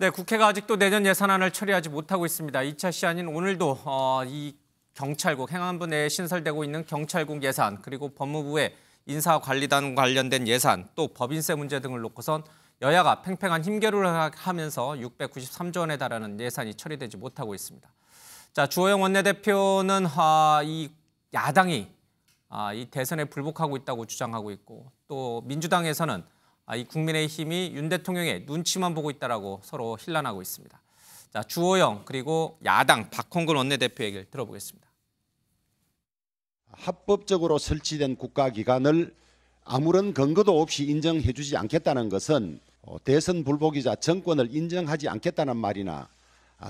네, 국회가 아직도 내년 예산안을 처리하지 못하고 있습니다. 2차 시한인 오늘도 이 경찰국, 행안부 내에 신설되고 있는 경찰국 예산, 그리고 법무부의 인사관리단 관련된 예산, 또 법인세 문제 등을 놓고선 여야가 팽팽한 힘겨루를 하면서 693조 원에 달하는 예산이 처리되지 못하고 있습니다. 자, 주호영 원내대표는 이 야당이 이 대선에 불복하고 있다고 주장하고 있고, 또 민주당에서는 이 국민의힘이 윤 대통령의 눈치만 보고 있다라고 서로 hir난하고 있습니다. 자, 주호영 그리고 야당 박홍근 원내대표 얘기를 들어보겠습니다. 합법적으로 설치된 국가기관을 아무런 근거도 없이 인정해주지 않겠다는 것은 대선 불복이자 정권을 인정하지 않겠다는 말이나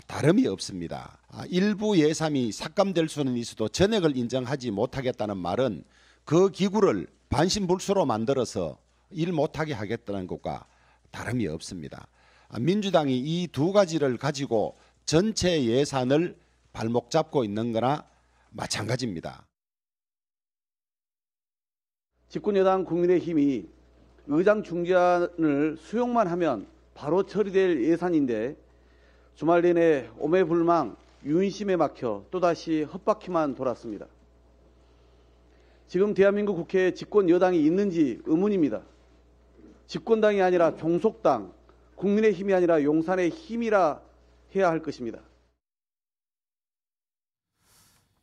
다름이 없습니다. 일부 예산이 삭감될 수는 있어도 전액을 인정하지 못하겠다는 말은 그 기구를 반신불수로 만들어서 일 못하게 하겠다는 것과 다름이 없습니다. 민주당이 이 두 가지를 가지고 전체 예산을 발목 잡고 있는 거나 마찬가지입니다. 집권여당 국민의힘이 의장 중재안을 수용만 하면 바로 처리될 예산인데 주말 내내 오매불망 윤심에 막혀 또다시 헛바퀴만 돌았습니다. 지금 대한민국 국회에 집권 여당이 있는지 의문입니다. 집권당이 아니라 종속당, 국민의힘이 아니라 용산의 힘이라 해야 할 것입니다.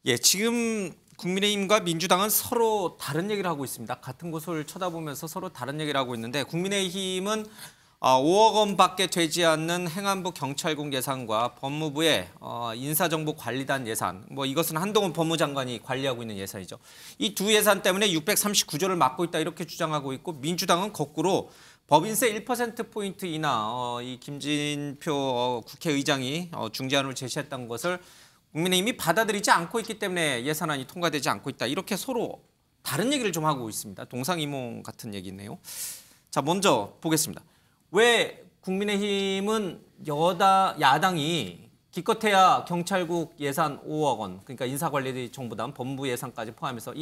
예, 지금 국민의힘과 민주당은 서로 다른 얘기를 하고 있습니다. 같은 곳을 쳐다보면서 서로 다른 얘기를 하고 있는데, 국민의힘은 5억 원밖에 되지 않는 행안부 경찰국 예산과 법무부의 인사정보관리단 예산, 이것은 한동훈 법무장관이 관리하고 있는 예산이죠. 이 두 예산 때문에 639조를 막고 있다 이렇게 주장하고 있고, 민주당은 거꾸로 법인세 1%포인트 인하, 이 김진표 국회의장이 중재안을 제시했던 것을 국민의힘이 받아들이지 않고 있기 때문에 예산안이 통과되지 않고 있다. 이렇게 서로 다른 얘기를 좀 하고 있습니다. 동상이몽 같은 얘기네요. 자, 먼저 보겠습니다. 왜 국민의힘은 야당이 기껏해야 경찰국 예산 5억 원, 그러니까 인사관리정보단 법무부 예산까지 포함해서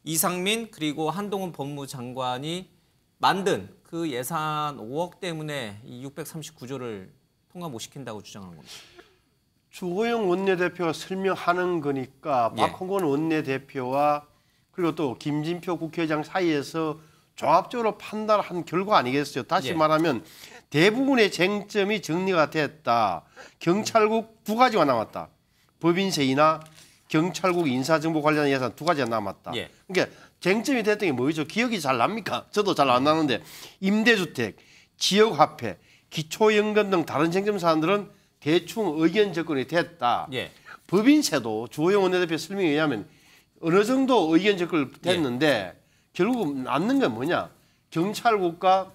이상민 그리고 한동훈 법무장관이 만든 그 예산 5억 때문에 이 639조를 통과 못 시킨다고 주장하는 겁니다. 주호영 원내대표가 설명하는 거니까 박홍근 원내대표와 그리고 또 김진표 국회의장 사이에서 종합적으로 판단한 결과 아니겠어요? 다시 말하면 대부분의 쟁점이 정리가 됐다. 경찰국 두 가지가 남았다. 법인세이나 경찰국 인사정보 관련 예산 두 가지가 남았다. 그러니까 쟁점이 됐던 게 뭐죠? 기억이 잘 납니까? 저도 잘 안 나는데 임대주택, 지역화폐, 기초연금 등 다른 쟁점 사안들은 대충 의견 접근이 됐다. 법인세도 주호영 원내대표 설명에 의하면 어느 정도 의견 접근이 됐는데 결국 남는 건 뭐냐? 경찰국과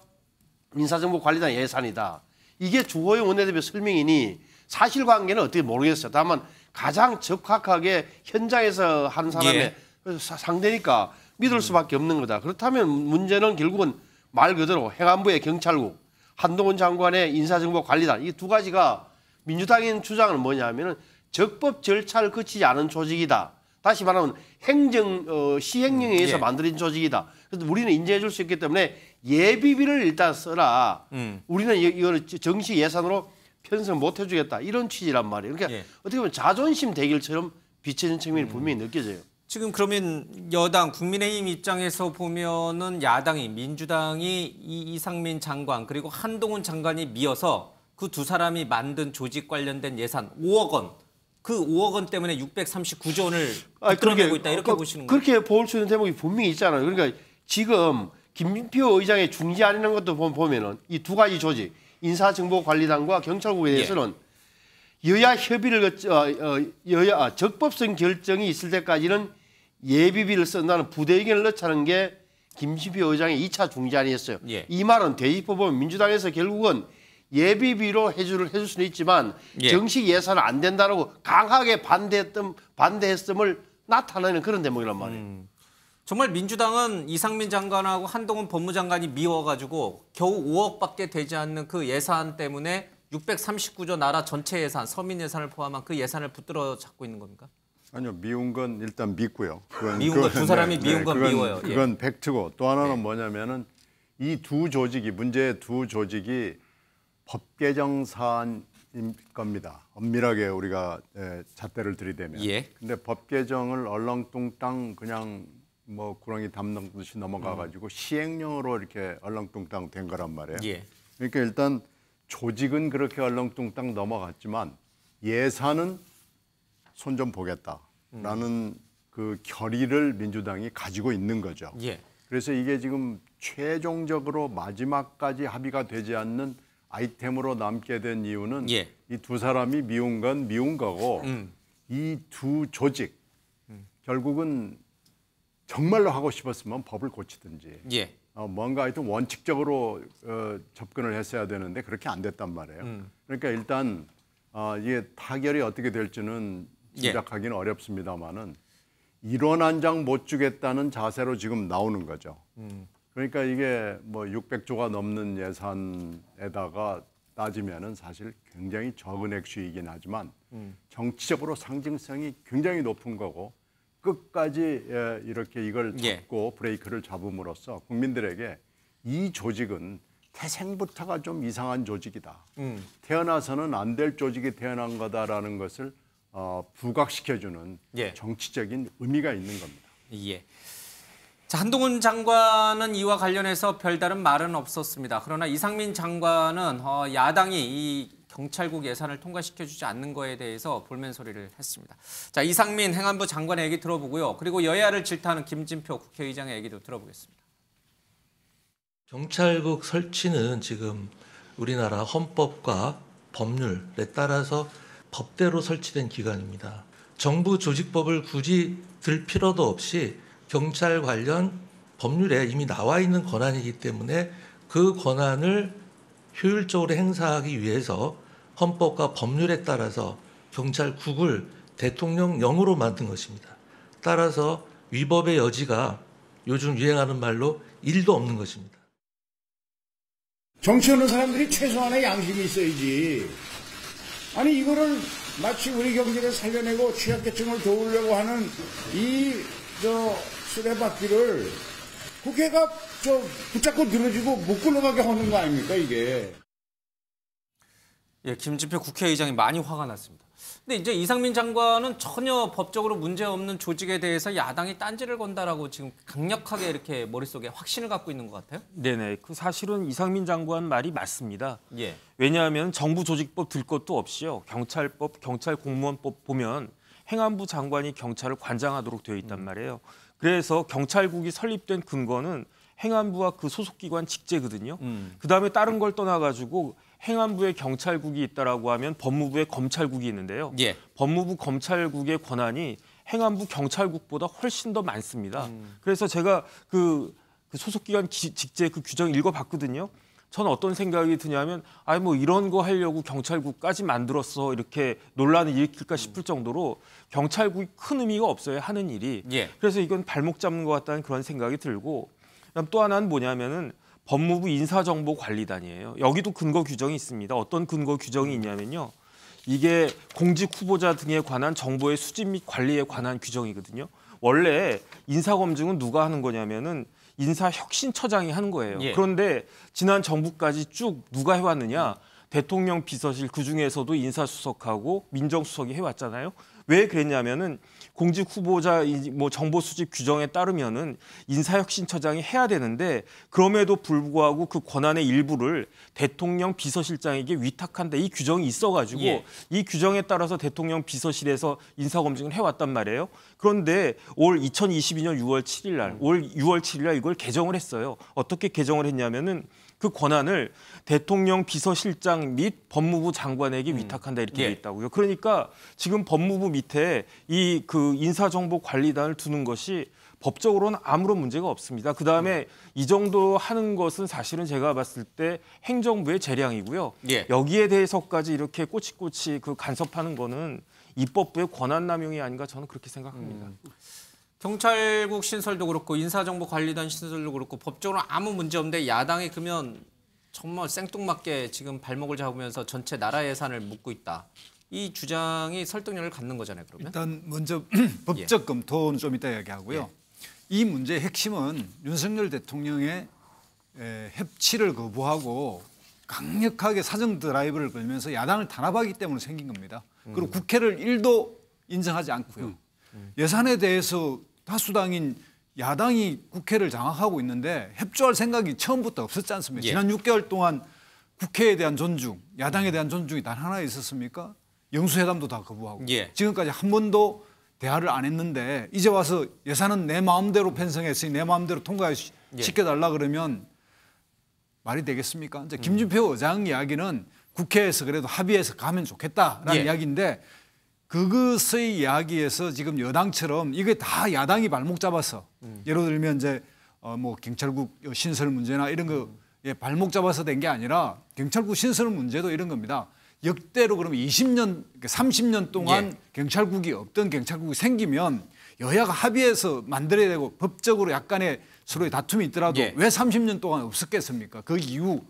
인사정보관리단 예산이다. 이게 주호영 원내대표 설명이니 사실관계는 어떻게 모르겠어요. 다만 가장 적확하게 현장에서 하는 사람의 상대니까 믿을 수밖에 없는 거다. 그렇다면 문제는 결국은 말 그대로 행안부의 경찰국, 한동훈 장관의 인사정보관리단 이 두 가지가 민주당의 주장은 뭐냐면은 적법 절차를 거치지 않은 조직이다. 다시 말하면 시행령에 의해서 만들어진 조직이다. 그래서 우리는 인정해 줄 수 있기 때문에 예비비를 일단 써라. 우리는 이걸 정시 예산으로 편성 못 해주겠다. 이런 취지란 말이에요. 그러니까 어떻게 보면 자존심 대결처럼 비춰진 측면이 분명히 느껴져요. 지금 그러면 여당 국민의힘 입장에서 보면은 야당이 민주당이 이상민 장관 그리고 한동훈 장관이 미어서 그 두 사람이 만든 조직 관련된 예산 5억 원. 그 5억 원 때문에 639조 원을 붙들어내고 있다 이렇게 보시는 거예요? 그렇게 볼 수 있는 대목이 분명히 있잖아요. 그러니까 지금 김진표 의장의 중재안이라는 것도 보면은 이 두 가지 조직 인사정보관리단과 경찰국에 대해서는 여야 협의를 적법성 결정이 있을 때까지는 예비비를 쓴다는 부대 의견을 넣자는 게 김진표 의장의 2차 중재안이었어요. 이 말은 대입법 보면 민주당에서 결국은 예비비로 해줄 수는 있지만 정식 예산은 안 된다고 강하게 반대했음을 나타내는 그런 대목이란 말이에요. 정말 민주당은 이상민 장관하고 한동훈 법무장관이 미워가지고 겨우 5억밖에 되지 않는 그 예산 때문에 639조 나라 전체 예산, 서민 예산을 포함한 그 예산을 붙들어 잡고 있는 겁니까? 아니요, 미운 건 일단 믿고요. 미운 건 두 사람이 미운 건 미워요. 그건 팩트고 또 하나는 뭐냐면은 이 두 조직이 문제의 두 조직이 법 개정 사안일 겁니다. 엄밀하게 우리가 잣대를 들이대면. 예. 근데 법 개정을 얼렁뚱땅 그냥 뭐 구렁이 담는 듯이 넘어가가지고 시행령으로 이렇게 얼렁뚱땅 된 거란 말이에요. 예. 그러니까 일단 조직은 그렇게 얼렁뚱땅 넘어갔지만 예산은 손 좀 보겠다라는 그 결의를 민주당이 가지고 있는 거죠. 예. 그래서 이게 지금 최종적으로 마지막까지 합의가 되지 않는 아이템으로 남게 된 이유는 예. 이 두 사람이 미운 건 미운 거고 이 두 조직 결국은 정말로 하고 싶었으면 법을 고치든지 예. 뭔가 하여튼 원칙적으로 접근을 했어야 되는데 그렇게 안 됐단 말이에요. 그러니까 일단 이게 타결이 어떻게 될지는 짐작하기는 어렵습니다만은 일원 한 장 못 주겠다는 자세로 지금 나오는 거죠. 그러니까 이게 뭐 600조가 넘는 예산에다가 따지면은 사실 굉장히 적은 액수이긴 하지만 정치적으로 상징성이 굉장히 높은 거고 끝까지 이렇게 이걸 잡고 브레이크를 잡음으로써 국민들에게 이 조직은 태생부터가 좀 이상한 조직이다. 태어나서는 안 될 조직이 태어난 거다라는 것을 부각시켜주는 정치적인 의미가 있는 겁니다. 예. 자, 한동훈 장관은 이와 관련해서 별다른 말은 없었습니다. 그러나 이상민 장관은 야당이 이 경찰국 예산을 통과시켜주지 않는 거에 대해서 볼멘 소리를 했습니다. 자, 이상민 행안부 장관의 얘기 들어보고요. 그리고 여야를 질타하는 김진표 국회의장의 얘기도 들어보겠습니다. 경찰국 설치는 지금 우리나라 헌법과 법률에 따라서 법대로 설치된 기관입니다. 정부 조직법을 굳이 들 필요도 없이 경찰 관련 법률에 이미 나와 있는 권한이기 때문에 그 권한을 효율적으로 행사하기 위해서 헌법과 법률에 따라서 경찰국을 대통령령으로 만든 것입니다. 따라서 위법의 여지가 요즘 유행하는 말로 1도 없는 것입니다. 정치하는 사람들이 최소한의 양심이 있어야지. 아니 이거를 마치 우리 경제를 살려내고 취약계층을 도우려고 하는 이 수레바퀴를 국회가 붙잡고 늘어지고 못 굴러가게 하는 거 아닙니까 이게. 예, 김진표 국회의장이 많이 화가 났습니다. 근데 이제 이상민 장관은 전혀 법적으로 문제없는 조직에 대해서 야당이 딴지를 건다라고 지금 강력하게 이렇게 머릿속에 확신을 갖고 있는 것 같아요? 네네. 그 사실은 이상민 장관 말이 맞습니다. 예. 왜냐하면 정부조직법 들 것도 없이요. 경찰법, 경찰공무원법 보면 행안부 장관이 경찰을 관장하도록 되어 있단 말이에요. 그래서 경찰국이 설립된 근거는 행안부와 그 소속기관 직제거든요. 그다음에 다른 걸 떠나가지고 행안부에 경찰국이 있다라고 하면 법무부에 검찰국이 있는데요. 예. 법무부 검찰국의 권한이 행안부 경찰국보다 훨씬 더 많습니다. 그래서 제가 그 소속기관 직제 그 규정 읽어봤거든요. 저는 어떤 생각이 드냐면 뭐 이런 거 하려고 경찰국까지 만들었어 이렇게 논란을 일으킬까 싶을 정도로 경찰국이 큰 의미가 없어요. 하는 일이. 예. 그래서 이건 발목 잡는 것 같다는 그런 생각이 들고 그다음 또 하나는 뭐냐면은 법무부 인사정보관리단이에요. 여기도 근거 규정이 있습니다. 어떤 근거 규정이 있냐면요. 이게 공직 후보자 등에 관한 정보의 수집 및 관리에 관한 규정이거든요. 원래 인사검증은 누가 하는 거냐면은 인사혁신처장이 하는 거예요. 예. 그런데 지난 정부까지 쭉 누가 해왔느냐. 대통령 비서실 그중에서도 인사수석하고 민정수석이 해왔잖아요. 왜 그랬냐면은 공직 후보자 뭐 정보 수집 규정에 따르면은 인사혁신처장이 해야 되는데 그럼에도 불구하고 그 권한의 일부를 대통령 비서실장에게 위탁한다 이 규정이 있어가지고 예. 이 규정에 따라서 대통령 비서실에서 인사검증을 해왔단 말이에요. 그런데 올 2022년 6월 7일 날, 올 6월 7일 날 이걸 개정을 했어요. 어떻게 개정을 했냐면은 그 권한을 대통령 비서실장 및 법무부 장관에게 위탁한다 이렇게 돼 있다고요. 그러니까 지금 법무부 밑에 이 그 인사정보관리단을 두는 것이 법적으로는 아무런 문제가 없습니다. 그다음에 이 정도 하는 것은 사실은 제가 봤을 때 행정부의 재량이고요. 예. 여기에 대해서까지 이렇게 꼬치꼬치 그 간섭하는 거는 입법부의 권한남용이 아닌가 저는 그렇게 생각합니다. 경찰국 신설도 그렇고 인사정보관리단 신설도 그렇고 법적으로 아무 문제 없는데 야당이 그러면 정말 생뚱맞게 지금 발목을 잡으면서 전체 나라 예산을 묻고 있다. 이 주장이 설득력을 갖는 거잖아요. 그러면 일단 먼저 법적 검토는 좀 이따 이야기하고요. 이 문제의 핵심은 윤석열 대통령의 협치를 거부하고 강력하게 사정 드라이브를 걸면서 야당을 탄압하기 때문에 생긴 겁니다. 그리고 국회를 1도 인정하지 않고요. 예산에 대해서 다수당인 야당이 국회를 장악하고 있는데 협조할 생각이 처음부터 없었지 않습니까? 지난 6개월 동안 국회에 대한 존중, 야당에 대한 존중이 단 하나 있었습니까? 영수회담도 다 거부하고 지금까지 한 번도 대화를 안 했는데 이제 와서 예산은 내 마음대로 편성했으니 내 마음대로 통과시켜달라 그러면 말이 되겠습니까? 이제 김진표 의장 이야기는 국회에서 그래도 합의해서 가면 좋겠다라는 이야기인데 그것의 이야기에서 지금 여당처럼 이게 다 야당이 발목 잡아서 예를 들면 이제 뭐 경찰국 신설 문제나 이런 거 발목 잡아서 된 게 아니라 경찰국 신설 문제도 이런 겁니다. 역대로 그러면 20년, 30년 동안 경찰국이 없던 경찰국이 생기면 여야가 합의해서 만들어야 되고 법적으로 약간의 서로의 다툼이 있더라도 왜 30년 동안 없었겠습니까? 그 이유,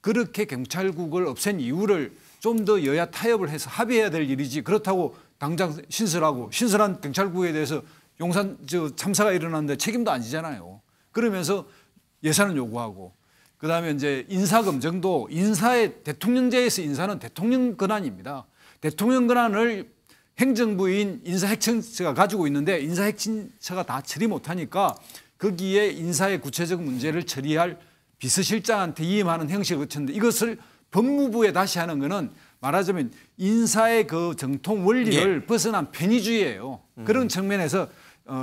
그렇게 경찰국을 없앤 이유를 좀 더 여야 타협을 해서 합의해야 될 일이지 그렇다고 당장 신설한 경찰국에 대해서 용산 참사가 일어났는데 책임도 안 지잖아요. 그러면서 예산은 요구하고 그다음에 이제 인사검증도 인사의 대통령제에서 인사는 대통령 권한입니다. 대통령 권한을 행정부인 인사핵청처가 가지고 있는데 인사핵청처가 다 처리 못하니까 거기에 인사의 구체적 문제를 처리할 비서실장한테 위임하는 형식을 거쳤는데 이것을 법무부에 다시 하는 거는 말하자면 인사의 그 정통 원리를 벗어난 편의주의예요. 그런 측면에서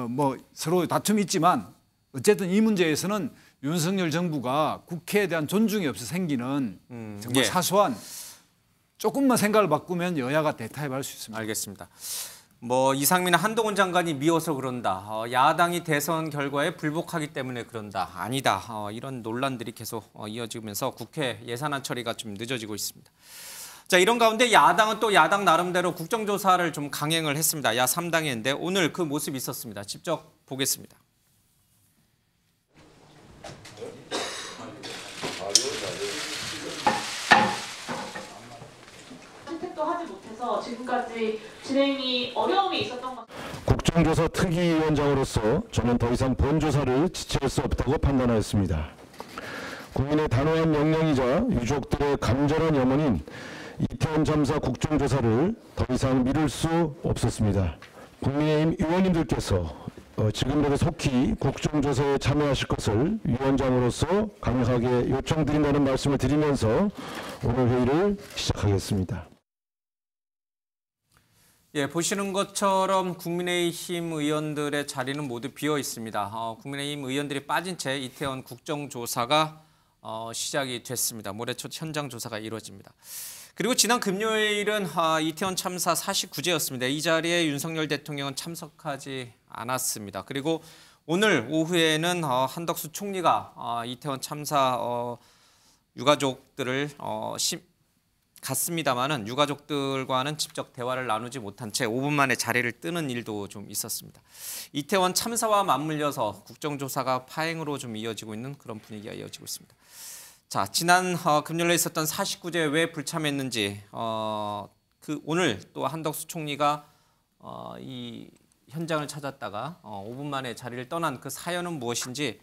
뭐 서로 다툼이 있지만 어쨌든 이 문제에서는 윤석열 정부가 국회에 대한 존중이 없어 생기는 정말 사소한 조금만 생각을 바꾸면 여야가 대타협할 수 있습니다. 알겠습니다. 뭐 이상민 한동훈 장관이 미워서 그런다. 야당이 대선 결과에 불복하기 때문에 그런다. 아니다. 이런 논란들이 계속 이어지면서 국회 예산안 처리가 좀 늦어지고 있습니다. 자, 이런 가운데 야당은 또 야당 나름대로 국정조사를 좀 강행을 했습니다. 야 3당이 했는데 오늘 그 모습이 있었습니다. 직접 보겠습니다. 채택도 하지 못해서 지금까지 진행이 어려움이 있었던 것 같습니다. 국정조사 특위위원장으로서 저는 더 이상 본조사를 지체할 수 없다고 판단하였습니다. 국민의 단호한 명령이자 유족들의 간절한 염원인 이태원 참사 국정조사를 더 이상 미룰 수 없었습니다. 국민의힘 의원님들께서 지금이라도 속히 국정조사에 참여하실 것을 위원장으로서 강력하게 요청드린다는 말씀을 드리면서 오늘 회의를 시작하겠습니다. 예, 보시는 것처럼 국민의힘 의원들의 자리는 모두 비어 있습니다. 국민의힘 의원들이 빠진 채 이태원 국정조사가 시작이 됐습니다. 모레 첫 현장 조사가 이루어집니다. 그리고 지난 금요일은 이태원 참사 49제였습니다. 이 자리에 윤석열 대통령은 참석하지 않았습니다. 그리고 오늘 오후에는 한덕수 총리가 이태원 참사 유가족들을 갔습니다마는 유가족들과는 직접 대화를 나누지 못한 채 5분 만에 자리를 뜨는 일도 좀 있었습니다. 이태원 참사와 맞물려서 국정조사가 파행으로 좀 이어지고 있는 그런 분위기가 이어지고 있습니다. 자, 지난 금요일에 있었던 49제 왜 불참했는지 오늘 또 한덕수 총리가 이 현장을 찾았다가 5분 만에 자리를 떠난 그 사연은 무엇인지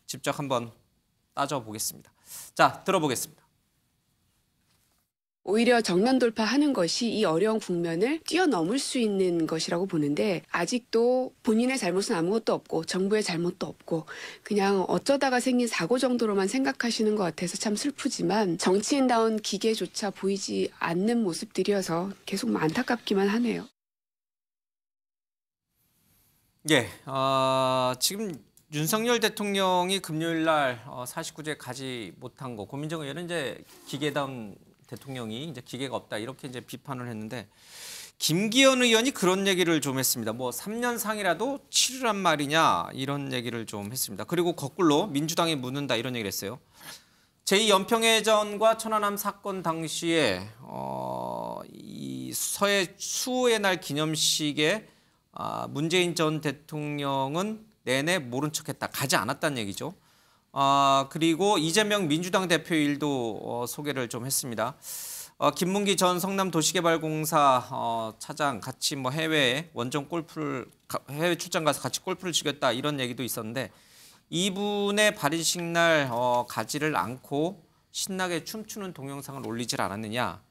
직접 한번 따져보겠습니다. 자, 들어보겠습니다. 오히려 정면 돌파하는 것이 이 어려운 국면을 뛰어넘을 수 있는 것이라고 보는데 아직도 본인의 잘못은 아무것도 없고 정부의 잘못도 없고 그냥 어쩌다가 생긴 사고 정도로만 생각하시는 것 같아서 참 슬프지만 정치인다운 기계조차 보이지 않는 모습들이어서 계속 안타깝기만 하네요. 예, 지금 윤석열 대통령이 금요일 날 49제 가지 못한 거 고민정 의원은 이제 기계다운 대통령이 이제 기계가 없다 이렇게 이제 비판을 했는데 김기현 의원이 그런 얘기를 좀 했습니다. 뭐 3년 상이라도 치르란 말이냐 이런 얘기를 좀 했습니다. 그리고 거꾸로 민주당이 묻는다 이런 얘기를 했어요. 제2연평해전과 천안함 사건 당시에 이 서해 수호의 날 기념식에 문재인 전 대통령은 내내 모른 척했다. 가지 않았다는 얘기죠. 그리고 이재명 민주당 대표 일도 소개를 좀 했습니다. 김문기 전 성남도시개발공사 차장 같이 뭐 해외 출장 가서 같이 골프를 즐겼다 이런 얘기도 있었는데 이분의 발의식 날 가지를 않고 신나게 춤추는 동영상을 올리질 않았느냐.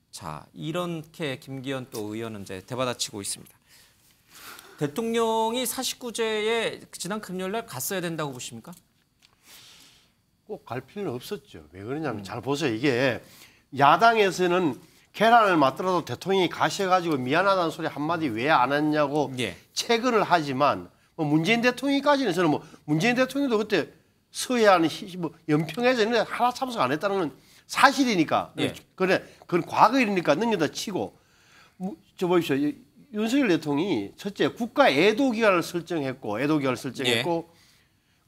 자, 이렇게 김기현 또 의원은 이제 대받아치고 있습니다. 대통령이 49제에 지난 금요일 날 갔어야 된다고 보십니까? 꼭 갈 필요는 없었죠. 왜 그러냐면 잘 보세요. 이게 야당에서는 계란을 맞더라도 대통령이 가셔가지고 미안하다는 소리 한마디 왜 안 했냐고 체거를 하지만 뭐 문재인 대통령까지는 저는 뭐 문재인 대통령도 그때 서해안 뭐 연평해서 하나 참석 안 했다는 건 사실이니까. 그래, 그건 과거 일이니까 넘겨다 치고. 저 보십시오. 윤석열 대통령이 첫째 국가 애도 기간을 설정했고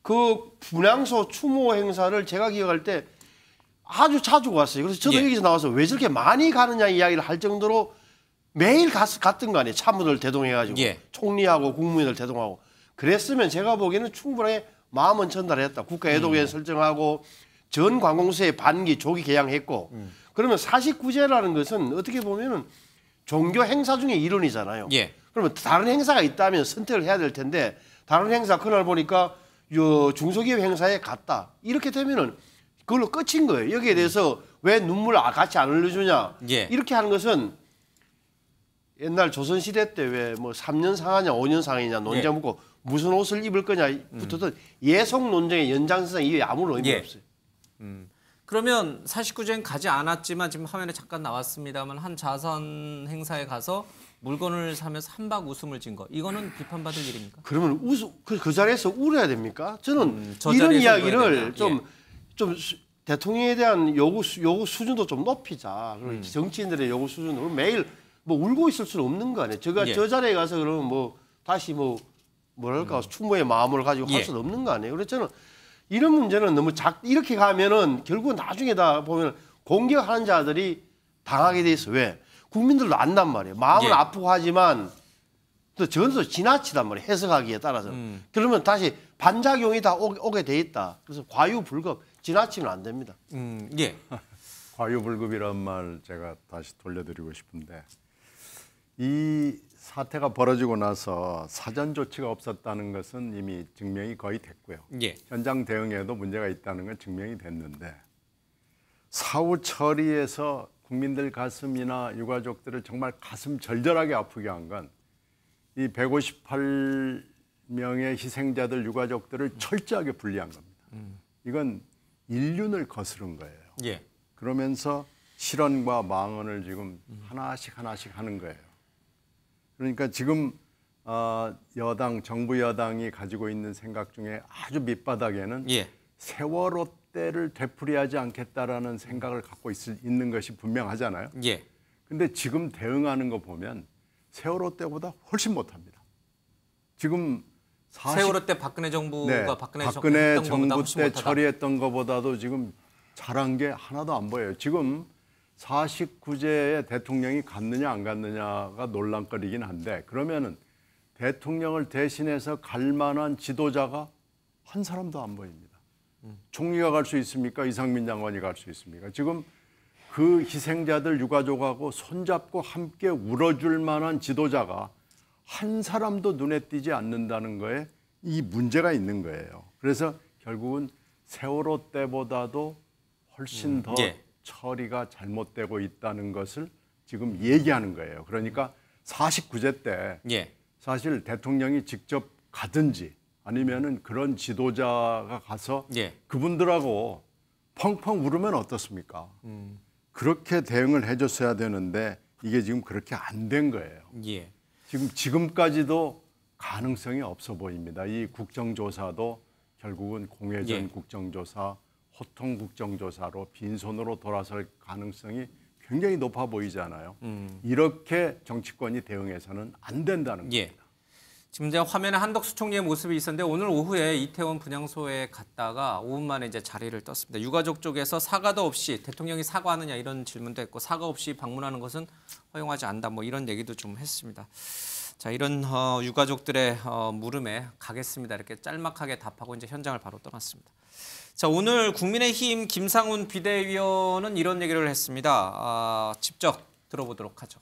그 분향소 추모 행사를 제가 기억할 때 아주 자주 갔어요. 그래서 저도 여기서 나와서 왜 저렇게 많이 가느냐 이야기를 할 정도로 매일 갔던 거 아니에요. 참모들 대동해가지고 총리하고 국무위원들 대동하고. 그랬으면 제가 보기에는 충분하게 마음은 전달했다. 국가 애도기간 설정하고 전 관공서에 반기 조기 개양했고 그러면 49제라는 것은 어떻게 보면은 종교 행사 중에 일원이잖아요. 그러면 다른 행사가 있다면 선택을 해야 될 텐데 다른 행사 그날 보니까 중소기업 행사에 갔다. 이렇게 되면은 그걸로 끝인 거예요. 여기에 대해서 왜 눈물 같이 안 흘려주냐. 이렇게 하는 것은 옛날 조선시대 때 왜 뭐 3년 상하냐 5년 상하냐 논쟁 묻고 무슨 옷을 입을 거냐 붙었던 예속 논쟁의 연장선상 이게 아무런 의미 없어요. 그러면 49제는 가지 않았지만 지금 화면에 잠깐 나왔습니다만 한 자선 행사에 가서 물건을 사면서 한박 웃음을 진 거. 이거는 비판받을 일입니까? 그러면 그 자리에서 울어야 됩니까? 저는 이런 이야기를 좀 대통령에 대한 요구 수준도 좀 높이자. 정치인들의 요구 수준으로 매일 뭐 울고 있을 수는 없는 거 아니에요. 제가 저 자리에 가서 그러면 뭐 다시 뭐랄까 추모의 마음을 가지고 할 수는 없는 거 아니에요. 그래서 저는 이런 문제는 너무 이렇게 가면은 결국 나중에 다 보면 공격하는 자들이 당하게 돼 있어. 왜? 국민들도 안단 말이에요. 마음은 아프고 하지만 또 저는 지나치단 말이에요. 해석하기에 따라서. 그러면 다시 반작용이 다 오게 돼 있다. 그래서 과유불급 지나치면 안 됩니다. 과유불급이란 말 제가 다시 돌려드리고 싶은데 이 사태가 벌어지고 나서 사전 조치가 없었다는 것은 이미 증명이 거의 됐고요. 현장 대응에도 문제가 있다는 건 증명이 됐는데 사후 처리에서 국민들 가슴이나 유가족들을 정말 가슴 절절하게 아프게 한 건 이 158명의 희생자들 유가족들을 철저하게 분리한 겁니다. 이건 인륜을 거스른 거예요. 그러면서 실언과 망언을 지금 하나씩 하는 거예요. 그러니까 지금 정부 여당이 가지고 있는 생각 중에 아주 밑바닥에는 세월호 때를 되풀이하지 않겠다라는 생각을 갖고 있는 것이 분명하잖아요. 근데 지금 대응하는 거 보면 세월호 때보다 훨씬 못합니다. 지금 세월호 때 박근혜 정부가 박근혜 정부 때 처리했던 것보다도 지금 잘한 게 하나도 안 보여요. 지금 49제에 대통령이 갔느냐 안 갔느냐가 논란거리긴 한데 그러면은 대통령을 대신해서 갈 만한 지도자가 한 사람도 안 보입니다. 총리가 갈 수 있습니까? 이상민 장관이 갈 수 있습니까? 지금 그 희생자들 유가족하고 손잡고 함께 울어줄 만한 지도자가 한 사람도 눈에 띄지 않는다는 거에 이 문제가 있는 거예요. 그래서 결국은 세월호 때보다도 훨씬 더 처리가 잘못되고 있다는 것을 지금 얘기하는 거예요. 그러니까 49제 때 사실 대통령이 직접 가든지 아니면은 그런 지도자가 가서 그분들하고 펑펑 울으면 어떻습니까? 그렇게 대응을 해줬어야 되는데 이게 지금 그렇게 안 된 거예요. 지금까지도 가능성이 없어 보입니다. 이 국정조사도 결국은 공회전 국정조사, 호통 국정조사로 빈손으로 돌아설 가능성이 굉장히 높아 보이잖아요. 이렇게 정치권이 대응해서는 안 된다는 겁니다. 지금 이제 화면에 한덕수 총리의 모습이 있었는데 오늘 오후에 이태원 분향소에 갔다가 5분 만에 이제 자리를 떴습니다. 유가족 쪽에서 사과도 없이 대통령이 사과하느냐 이런 질문도 했고 사과 없이 방문하는 것은 허용하지 않는다 뭐 이런 얘기도 좀 했습니다. 자, 이런 유가족들의 물음에 가겠습니다. 이렇게 짤막하게 답하고 이제 현장을 바로 떠났습니다. 자, 오늘 국민의힘 김상훈 비대위원은 이런 얘기를 했습니다. 직접 들어보도록 하죠.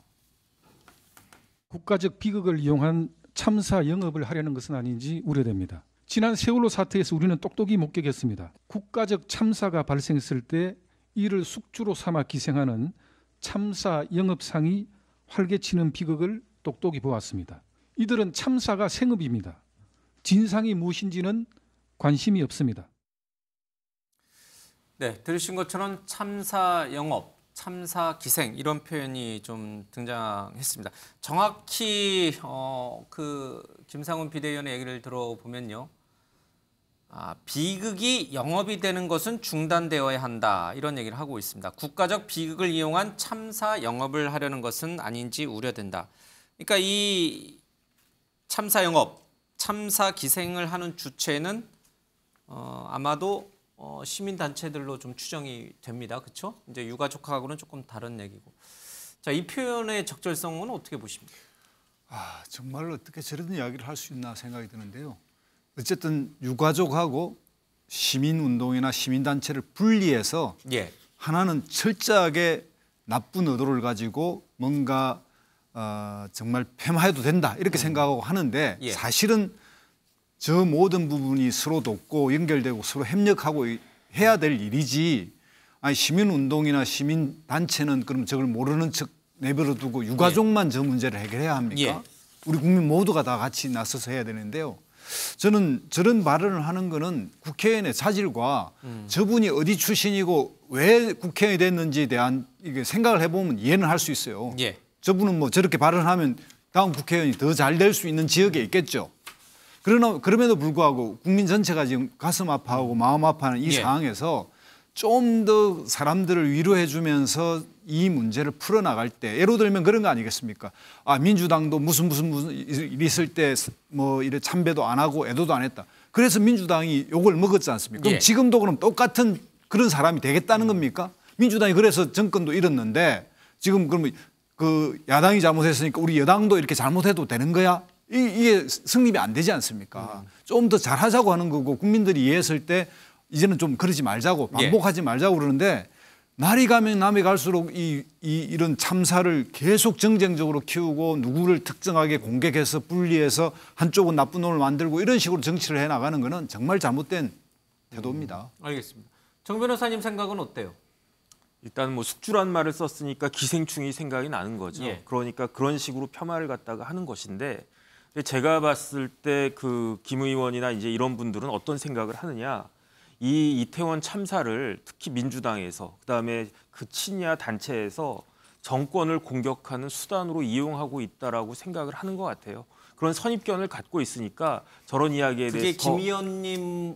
국가적 비극을 이용한 참사 영업을 하려는 것은 아닌지 우려됩니다. 지난 세월호 사태에서 우리는 똑똑히 목격했습니다. 국가적 참사가 발생했을 때 이를 숙주로 삼아 기생하는 참사 영업상이 활개치는 비극을 똑똑히 보았습니다. 이들은 참사가 생업입니다. 진상이 무엇인지는 관심이 없습니다. 네, 들으신 것처럼 참사 영업, 참사 기생 이런 표현이 좀 등장했습니다. 정확히 그 김상훈 비대위원의 얘기를 들어보면요. 비극이 영업이 되는 것은 중단되어야 한다 이런 얘기를 하고 있습니다. 국가적 비극을 이용한 참사 영업을 하려는 것은 아닌지 우려된다. 그러니까 이 참사 영업, 참사 기생을 하는 주체는 아마도 시민단체들로 좀 추정이 됩니다. 그렇죠? 이제 유가족하고는 조금 다른 얘기고. 자, 이 표현의 적절성은 어떻게 보십니까? 정말로 어떻게 저런 이야기를 할 수 있나 생각이 드는데요. 어쨌든 유가족하고 시민운동이나 시민단체를 분리해서 하나는 철저하게 나쁜 의도를 가지고 뭔가 정말 폐마해도 된다 이렇게 생각하고 하는데 사실은 저 모든 부분이 서로 돕고 연결되고 서로 협력하고 해야 될 일이지. 아니 시민운동이나 시민단체는 그럼 저걸 모르는 척 내버려 두고 유가족만 저 문제를 해결해야 합니까? 우리 국민 모두가 다 같이 나서서 해야 되는데요. 저는 저런 발언을 하는 거는 국회의원의 자질과 저분이 어디 출신이고 왜 국회의원이 됐는지에 대한 이게 생각을 해보면 이해는 할 수 있어요. 저분은 뭐 저렇게 발언하면 다음 국회의원이 더 잘 될 수 있는 지역에 있겠죠. 그럼에도 불구하고 국민 전체가 지금 가슴 아파하고 마음 아파하는 이 상황에서 좀 더 사람들을 위로해 주면서 이 문제를 풀어나갈 때 예로 들면 그런 거 아니겠습니까? 민주당도 무슨 일 있을 때 뭐 이래 참배도 안 하고 애도도 안 했다. 그래서 민주당이 욕을 먹었지 않습니까? 그럼 지금도 그럼 똑같은 그런 사람이 되겠다는 겁니까? 민주당이 그래서 정권도 잃었는데 지금 그러면 그 야당이 잘못했으니까 우리 여당도 이렇게 잘못해도 되는 거야? 이게 성립이 안 되지 않습니까? 좀 더 잘하자고 하는 거고 국민들이 이해했을 때 이제는 좀 그러지 말자고 반복하지 말자고 그러는데 날이 가면 남이 갈수록 이런 참사를 계속 정쟁적으로 키우고 누구를 특정하게 공격해서 분리해서 한쪽은 나쁜 놈을 만들고 이런 식으로 정치를 해나가는 거는 정말 잘못된 태도입니다. 알겠습니다. 정 변호사님 생각은 어때요? 일단 뭐 숙주란 말을 썼으니까 기생충이 생각이 나는 거죠. 그러니까 그런 식으로 폄하를 갖다가 하는 것인데 제가 봤을 때 그 김 의원이나 이제 이런 분들은 어떤 생각을 하느냐. 이 이태원 참사를 특히 민주당에서 그다음에 그 친야 단체에서 정권을 공격하는 수단으로 이용하고 있다라고 생각을 하는 것 같아요. 그런 선입견을 갖고 있으니까 저런 이야기에 그게 대해서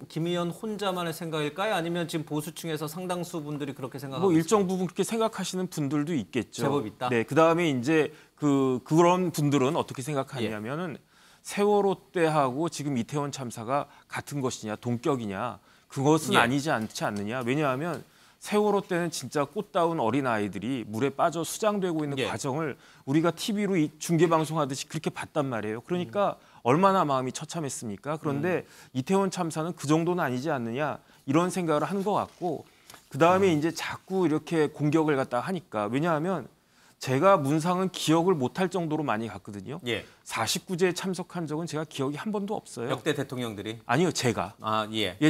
김 의원 혼자만의 생각일까요? 아니면 지금 보수층에서 상당수 분들이 그렇게 생각하고 뭐 일정 부분 그렇게 생각하시는 분들도 있겠죠. 제법 있다. 네, 그다음에 이제 그런 분들은 어떻게 생각하냐면은 세월호 때하고 지금 이태원 참사가 같은 것이냐, 동격이냐. 그것은 아니지 않지 않느냐. 왜냐하면 세월호 때는 진짜 꽃다운 어린아이들이 물에 빠져 수장되고 있는 과정을 우리가 TV로 중계방송하듯이 그렇게 봤단 말이에요. 그러니까 얼마나 마음이 처참했습니까? 그런데 이태원 참사는 그 정도는 아니지 않느냐 이런 생각을 하는 것 같고 그다음에 이제 자꾸 이렇게 공격을 갖다가 하니까 왜냐하면 제가 문상은 기억을 못할 정도로 많이 갔거든요. 49제에 참석한 적은 제가 기억이 한 번도 없어요. 역대 대통령들이? 아니요, 제가.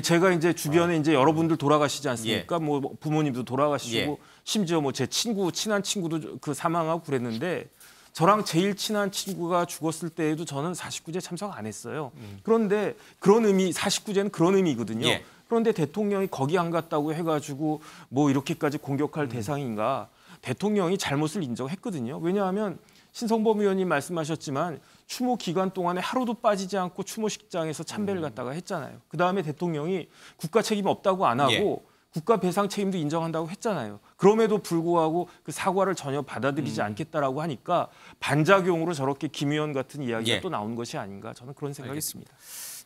제가 이제 주변에 이제 여러분들 돌아가시지 않습니까? 뭐 부모님도 돌아가시고 심지어 뭐 제 친한 친구도 그 사망하고 그랬는데 저랑 제일 친한 친구가 죽었을 때에도 저는 49제 참석 안 했어요. 그런데 그런 의미, 49제는 그런 의미거든요. 그런데 대통령이 거기 안 갔다고 해가지고 뭐 이렇게까지 공격할 대상인가? 대통령이 잘못을 인정했거든요. 왜냐하면 신성범 의원님 말씀하셨지만 추모 기간 동안에 하루도 빠지지 않고 추모식장에서 참배를 갖다가 했잖아요. 그다음에 대통령이 국가 책임 없다고 안 하고 국가 배상 책임도 인정한다고 했잖아요. 그럼에도 불구하고 그 사과를 전혀 받아들이지 않겠다라고 하니까 반작용으로 저렇게 김 의원 같은 이야기가 또 나온 것이 아닌가 저는 그런 생각이 있습니다.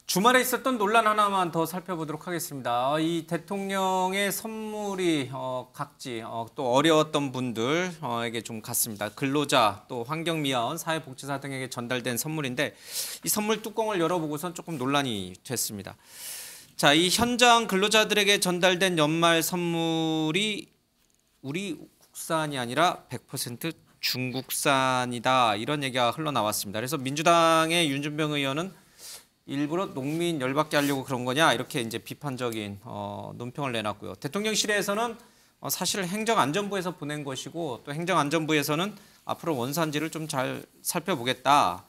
주말에 있었던 논란 하나만 더 살펴보도록 하겠습니다. 이 대통령의 선물이 각지 또 어려웠던 분들에게 좀 갔습니다. 근로자 또 환경미화원 사회복지사 등에게 전달된 선물인데 이 선물 뚜껑을 열어보고선 조금 논란이 됐습니다. 자, 이 현장 근로자들에게 전달된 연말 선물이 우리 국산이 아니라 100% 중국산이다 이런 얘기가 흘러나왔습니다. 그래서 민주당의 윤준병 의원은 일부러 농민 열받게 하려고 그런 거냐 이렇게 이제 비판적인 논평을 내놨고요. 대통령실에서는 사실 행정안전부에서 보낸 것이고 또 행정안전부에서는 앞으로 원산지를 좀 잘 살펴보겠다.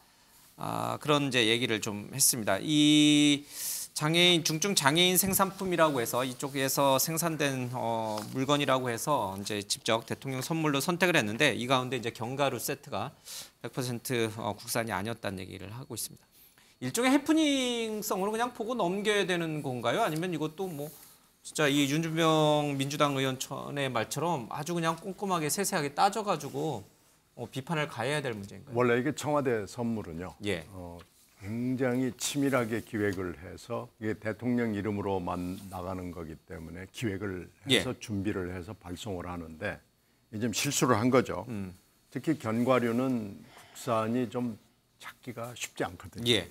그런 이제 얘기를 좀 했습니다. 이 장애인 중증 장애인 생산품이라고 해서 이쪽에서 생산된 물건이라고 해서 이제 직접 대통령 선물로 선택을 했는데 이 가운데 이제 견과류 세트가 100% 국산이 아니었다는 얘기를 하고 있습니다. 일종의 해프닝성으로 그냥 보고 넘겨야 되는 건가요? 아니면 이것도 뭐 진짜 이 윤준병 민주당 의원 전의 말처럼 아주 그냥 꼼꼼하게 세세하게 따져가지고 비판을 가해야 될 문제인가요? 원래 이게 청와대 선물은요. 예. 굉장히 치밀하게 기획을 해서 이게 대통령 이름으로만 나가는 거기 때문에 기획을 해서 준비를 해서 발송을 하는데 이제 좀 실수를 한 거죠. 특히 견과류는 국산이 좀 찾기가 쉽지 않거든요. 예.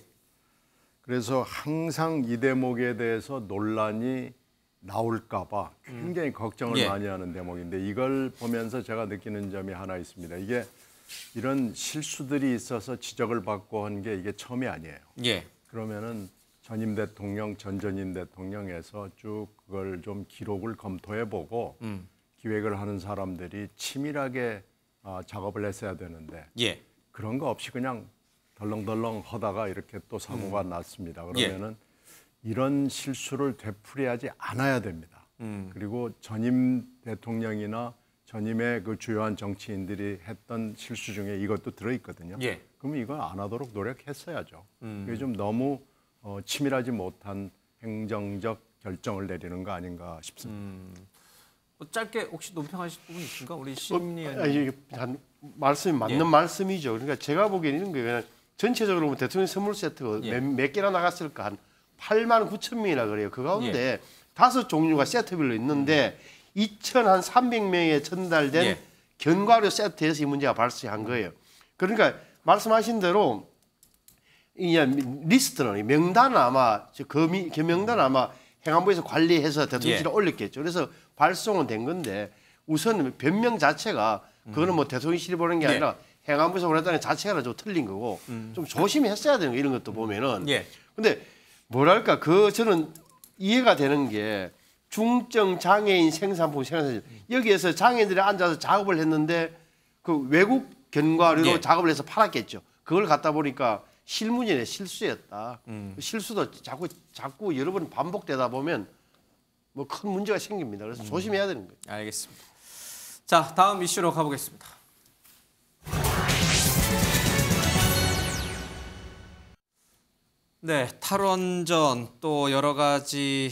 그래서 항상 이 대목에 대해서 논란이 나올까 봐 굉장히 걱정을 많이 하는 대목인데 이걸 보면서 제가 느끼는 점이 하나 있습니다. 이게 이런 실수들이 있어서 지적을 받고 한 게 이게 처음이 아니에요. 예. 그러면은 전임 대통령, 전전임 대통령에서 쭉 그걸 좀 기록을 검토해보고 기획을 하는 사람들이 치밀하게 작업을 했어야 되는데 그런 거 없이 그냥 덜렁덜렁 하다가 이렇게 또 사고가 났습니다. 그러면은 이런 실수를 되풀이하지 않아야 됩니다. 그리고 전임 대통령이나 전임의 그 주요한 정치인들이 했던 실수 중에 이것도 들어있거든요. 그러면 이건 안 하도록 노력했어야죠. 이게 좀 너무 치밀하지 못한 행정적 결정을 내리는 거 아닌가 싶습니다. 짧게 혹시 논평하실 부분 있습니까? 우리 심리 의원님. 말씀이 맞는 말씀이죠. 그러니까 제가 보기에는 이런 거예요. 전체적으로 보면 대통령 선물 세트가 몇 개나 나갔을까? 한 8만 9천 명이라 그래요. 그 가운데 5종류가 세트별로 있는데 2,300명에 전달된 견과류 세트에서 이 문제가 발생한 거예요. 그러니까 말씀하신 대로 이 리스트는 명단은 아마 그 명단은 아마 행안부에서 관리해서 대통령실에 올렸겠죠. 그래서 발송은 된 건데 우선 변명 자체가 그거는 뭐 대통령실이 보는 게 아니라 행안부에서 보냈다는 자체가 좀 틀린 거고 좀 조심히 했어야 되는 거 이런 것도 보면은. 근데 뭐랄까 저는 이해가 되는 게 중증 장애인 생산품 생산 여기에서 장애인들이 앉아서 작업을 했는데 그 외국 견과류로 작업을 해서 팔았겠죠. 그걸 갖다 보니까 실무진의 실수였다. 실수도 자꾸 여러 번 반복되다 보면 뭐 큰 문제가 생깁니다. 그래서 조심해야 되는 거예요. 알겠습니다. 자, 다음 이슈로 가보겠습니다. 네, 탈원전 또 여러 가지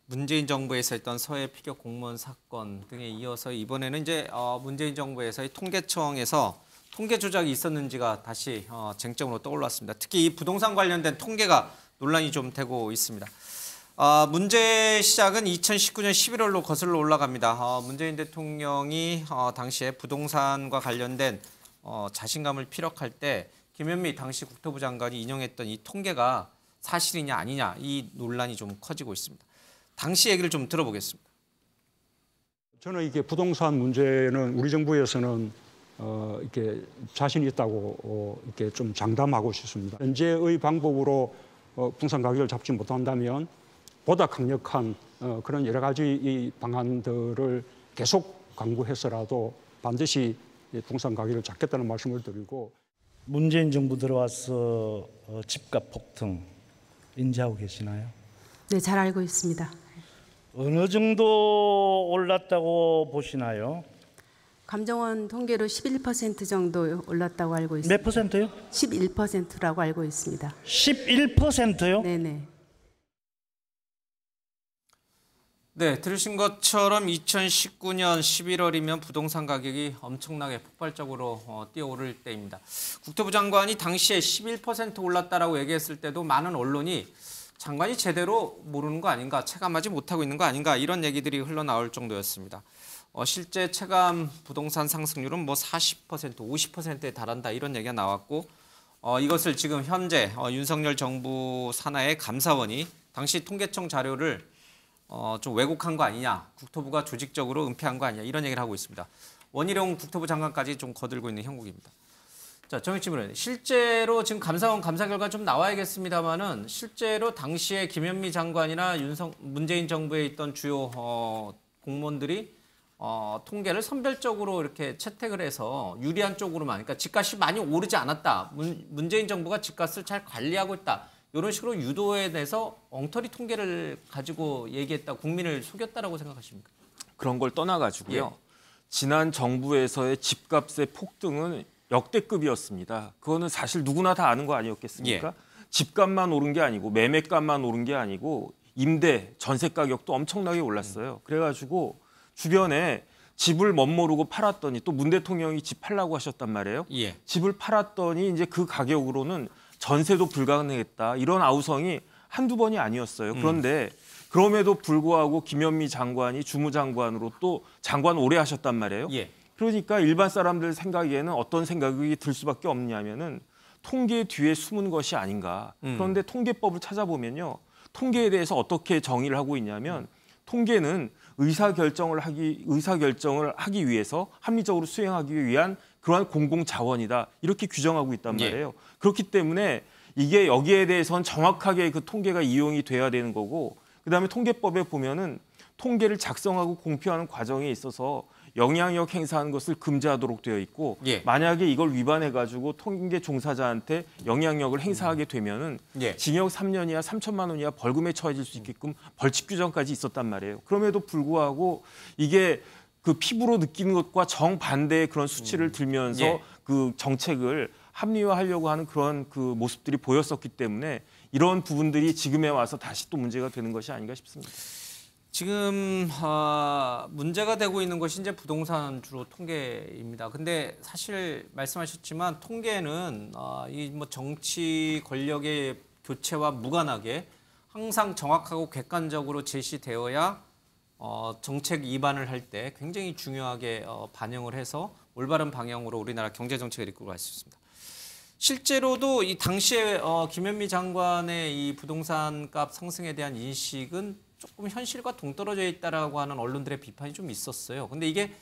문재인 정부에서 했던 서해 피격 공무원 사건 등에 이어서 이번에는 이제 문재인 정부에서의 통계청에서 통계 조작이 있었는지가 다시 쟁점으로 떠올랐습니다. 특히 이 부동산 관련된 통계가 논란이 좀 되고 있습니다. 문제 시작은 2019년 11월로 거슬러 올라갑니다. 문재인 대통령이 당시에 부동산과 관련된 자신감을 피력할 때 김현미 당시 국토부 장관이 인용했던 이 통계가 사실이냐 아니냐 이 논란이 좀 커지고 있습니다. 당시 얘기를 좀 들어보겠습니다. 저는 이게 부동산 문제는 우리 정부에서는 이렇게 자신 있다고 이렇게 좀 장담하고 싶습니다. 현재의 방법으로 부동산 가격을 잡지 못한다면 보다 강력한 그런 여러 가지 이 방안들을 계속 강구해서라도 반드시 부동산 가격을 잡겠다는 말씀을 드리고. 문재인 정부 들어와서 집값 폭등 인지하고 계시나요? 네, 잘 알고 있습니다. 어느 정도 올랐다고 보시나요? 감정원 통계로 11% 정도 올랐다고 알고 있습니다. 몇 퍼센트요? 11%라고 알고 있습니다. 11%요? 네네. 네, 들으신 것처럼 2019년 11월이면 부동산 가격이 엄청나게 폭발적으로 뛰어오를 때입니다. 국토부 장관이 당시에 11% 올랐다라고 얘기했을 때도 많은 언론이 장관이 제대로 모르는 거 아닌가, 체감하지 못하고 있는 거 아닌가 이런 얘기들이 흘러나올 정도였습니다. 실제 체감 부동산 상승률은 뭐 40%, 50%에 달한다 이런 얘기가 나왔고 이것을 지금 현재 윤석열 정부 산하의 감사원이 당시 통계청 자료를 좀 왜곡한 거 아니냐, 국토부가 조직적으로 은폐한 거 아니냐 이런 얘기를 하고 있습니다. 원희룡 국토부 장관까지 좀 거들고 있는 형국입니다. 자, 정익진 의원님, 실제로 지금 감사원 감사 결과 좀 나와야겠습니다만은 실제로 당시에 김현미 장관이나 문재인 정부에 있던 주요 공무원들이 통계를 선별적으로 이렇게 채택을 해서 유리한 쪽으로만, 그러니까 집값이 많이 오르지 않았다. 문재인 정부가 집값을 잘 관리하고 있다. 이런 식으로 유도해내서 엉터리 통계를 가지고 얘기했다. 국민을 속였다라고 생각하십니까? 그런 걸 떠나가지고요. 예. 지난 정부에서의 집값의 폭등은 역대급이었습니다. 그거는 사실 누구나 다 아는 거 아니었겠습니까? 예. 집값만 오른 게 아니고 매매값만 오른 게 아니고 임대, 전세 가격도 엄청나게 올랐어요. 그래가지고 주변에 집을 멋모르고 팔았더니 또 문 대통령이 집 팔라고 하셨단 말이에요. 예. 집을 팔았더니 이제 그 가격으로는 전세도 불가능했다. 이런 아우성이 한두 번이 아니었어요. 그런데 그럼에도 불구하고 김현미 장관이 주무장관으로 또 장관 오래 하셨단 말이에요. 예. 그러니까 일반 사람들 생각에는 어떤 생각이 들 수밖에 없냐면은 통계 뒤에 숨은 것이 아닌가. 그런데 통계법을 찾아보면요. 통계에 대해서 어떻게 정의를 하고 있냐면 통계는 의사결정을 하기 위해서 합리적으로 수행하기 위한 그러한 공공자원이다. 이렇게 규정하고 있단 말이에요. 예. 그렇기 때문에 이게 여기에 대해서는 정확하게 그 통계가 이용이 돼야 되는 거고 그다음에 통계법에 보면은 통계를 작성하고 공표하는 과정에 있어서 영향력 행사하는 것을 금지하도록 되어 있고 예. 만약에 이걸 위반해가지고 통계 종사자한테 영향력을 행사하게 되면은 예. 징역 3년 이하 3천만 원 이하 벌금에 처해질 수 있게끔 벌칙 규정까지 있었단 말이에요. 그럼에도 불구하고 이게 그 피부로 느끼는 것과 정반대의 그런 수치를 들면서 예. 그 정책을 합리화하려고 하는 그런 그 모습들이 보였었기 때문에 이런 부분들이 지금에 와서 다시 또 문제가 되는 것이 아닌가 싶습니다. 지금 문제가 되고 있는 것이 이제 부동산 주로 통계입니다. 근데 사실 말씀하셨지만 통계는 이 뭐 정치 권력의 교체와 무관하게 항상 정확하고 객관적으로 제시되어야 정책 위반을 할 때 굉장히 중요하게 반영을 해서 올바른 방향으로 우리나라 경제 정책을 이끌고 갈 수 있습니다. 실제로도 이 당시에 김현미 장관의 이 부동산 값 상승에 대한 인식은 조금 현실과 동떨어져 있다라고 하는 언론들의 비판이 좀 있었어요. 근데 이게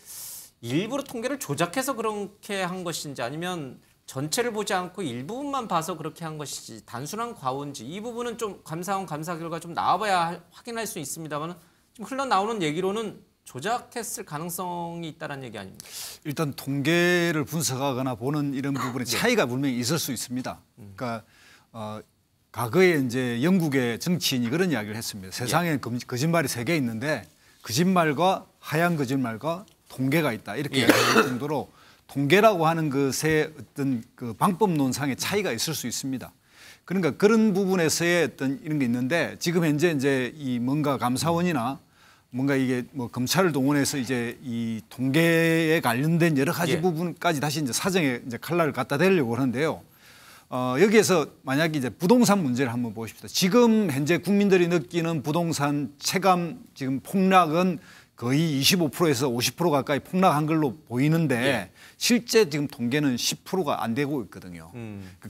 일부러 통계를 조작해서 그렇게 한 것인지 아니면 전체를 보지 않고 일부분만 봐서 그렇게 한 것인지 단순한 과오인지 이 부분은 좀 감사원 감사 결과 좀 나와봐야 확인할 수 있습니다만 좀 흘러나오는 얘기로는 조작했을 가능성이 있다는 얘기 아닙니까? 일단 통계를 분석하거나 보는 이런 부분에 차이가 분명히 있을 수 있습니다. 그러니까 과거에 이제 영국의 정치인이 그런 이야기를 했습니다. 세상에 거짓말이 3개 있는데 거짓말과 하얀 거짓말과 통계가 있다. 이렇게 이야기할 정도로 통계라고 하는 것의 어떤 그 방법론상의 차이가 있을 수 있습니다. 그러니까 그런 부분에서의 어떤 이런 게 있는데 지금 현재 이제 이 뭔가 감사원이나 뭔가 이게 뭐 검찰을 동원해서 이제 이 통계에 관련된 여러 가지 부분까지 다시 이제 사정에 이제 칼날을 갖다 대려고 하는데요. 여기에서 만약에 이제 부동산 문제를 한번 보십시다. 지금 현재 국민들이 느끼는 부동산 체감 지금 폭락은 거의 25%에서 50% 가까이 폭락한 걸로 보이는데 실제 지금 통계는 10%가 안 되고 있거든요.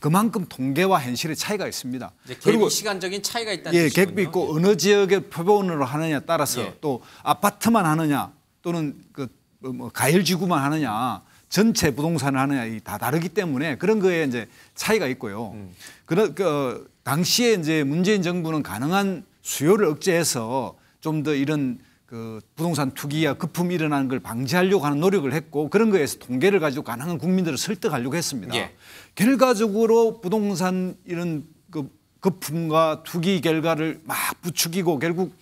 그만큼 통계와 현실의 차이가 있습니다. 그리고 시간적인 차이가 있다는 뜻이군요. 갭이 있고 어느 지역에 표본으로 하느냐에 따라서 또 아파트만 하느냐 또는 그 뭐 가열지구만 하느냐 전체 부동산을 하느냐 다 다르기 때문에 그런 거에 이제 차이가 있고요. 그 당시에 이제 문재인 정부는 가능한 수요를 억제해서 좀 더 이런 그 부동산 투기와 거품이 일어나는 걸 방지하려고 하는 노력을 했고 그런 거에서 통계를 가지고 가능한 국민들을 설득하려고 했습니다. 결과적으로 부동산 이런 그 거품과 투기 결과를 막 부추기고 결국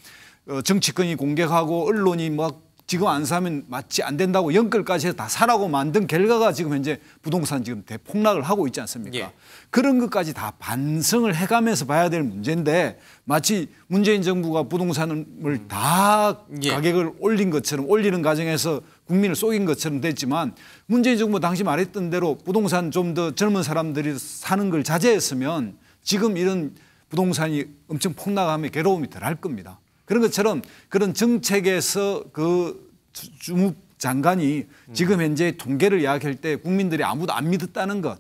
정치권이 공격하고 언론이 막 지금 안 사면 맞지 안 된다고 연끌까지 해서 다 사라고 만든 결과가 지금 현재 부동산 지금 대폭락을 하고 있지 않습니까? 그런 것까지 다 반성을 해가면서 봐야 될 문제인데 마치 문재인 정부가 부동산을 다 가격을 올린 것처럼 올리는 과정에서 국민을 속인 것처럼 됐지만 문재인 정부 당시 말했던 대로 부동산 좀 더 젊은 사람들이 사는 걸 자제했으면 지금 이런 부동산이 엄청 폭락하면 괴로움이 덜 할 겁니다. 그런 것처럼 그런 정책에서 그 주무 장관이 지금 현재 통계를 이야기할 때 국민들이 아무도 안 믿었다는 것,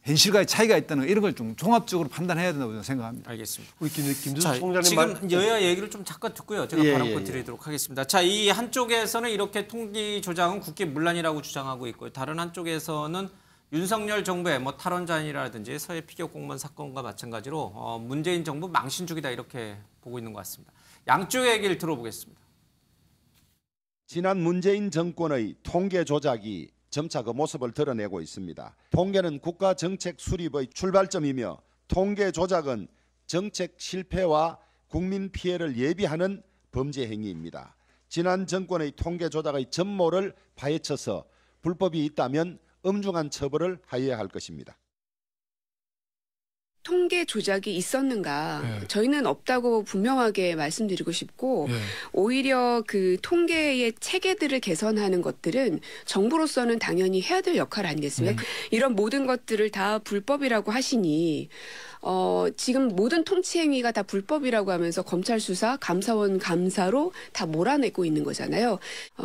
현실과의 차이가 있다는 것, 이런 걸 좀 종합적으로 판단해야 된다고 저는 생각합니다. 알겠습니다. 우리 김준수 총장님 지금 여야 얘기를 좀 잠깐 듣고요. 제가 발언권 드리도록 하겠습니다. 자, 이 한쪽에서는 이렇게 통기 조작은 국회 문란이라고 주장하고 있고요. 다른 한쪽에서는 윤석열 정부의 뭐 탈원전이라든지 서해 피격 공무원 사건과 마찬가지로 문재인 정부 망신 중이다 이렇게 보고 있는 것 같습니다. 양쪽의 얘기를 들어보겠습니다. 지난 문재인 정권의 통계 조작이 점차 그 모습을 드러내고 있습니다. 통계는 국가 정책 수립의 출발점이며 통계 조작은 정책 실패와 국민 피해를 예비하는 범죄 행위입니다. 지난 정권의 통계 조작의 전모를 파헤쳐서 불법이 있다면 엄중한 처벌을 하여야 할 것입니다. 통계 조작이 있었는가? 저희는 없다고 분명하게 말씀드리고 싶고 오히려 그 통계의 체계들을 개선하는 것들은 정부로서는 당연히 해야 될 역할 아니겠습니까? 이런 모든 것들을 다 불법이라고 하시니 지금 모든 통치 행위가 다 불법이라고 하면서 검찰 수사, 감사원 감사로 다 몰아내고 있는 거잖아요.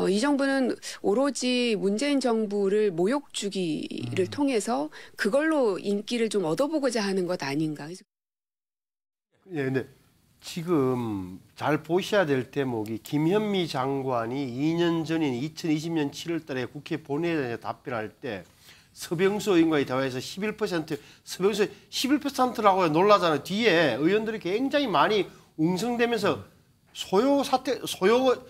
이 정부는 오로지 문재인 정부를 모욕 주기를 통해서 그걸로 인기를 좀 얻어보고자 하는 것 아닌가. 예, 근데 지금 잘 보셔야 될 대목이 김현미 장관이 2년 전인 2020년 7월 달에 국회 본회의에 답변할 때 서병수 의원과의 대화에서 11%, 11%라고 놀라잖아요. 뒤에 의원들이 굉장히 많이 웅성대면서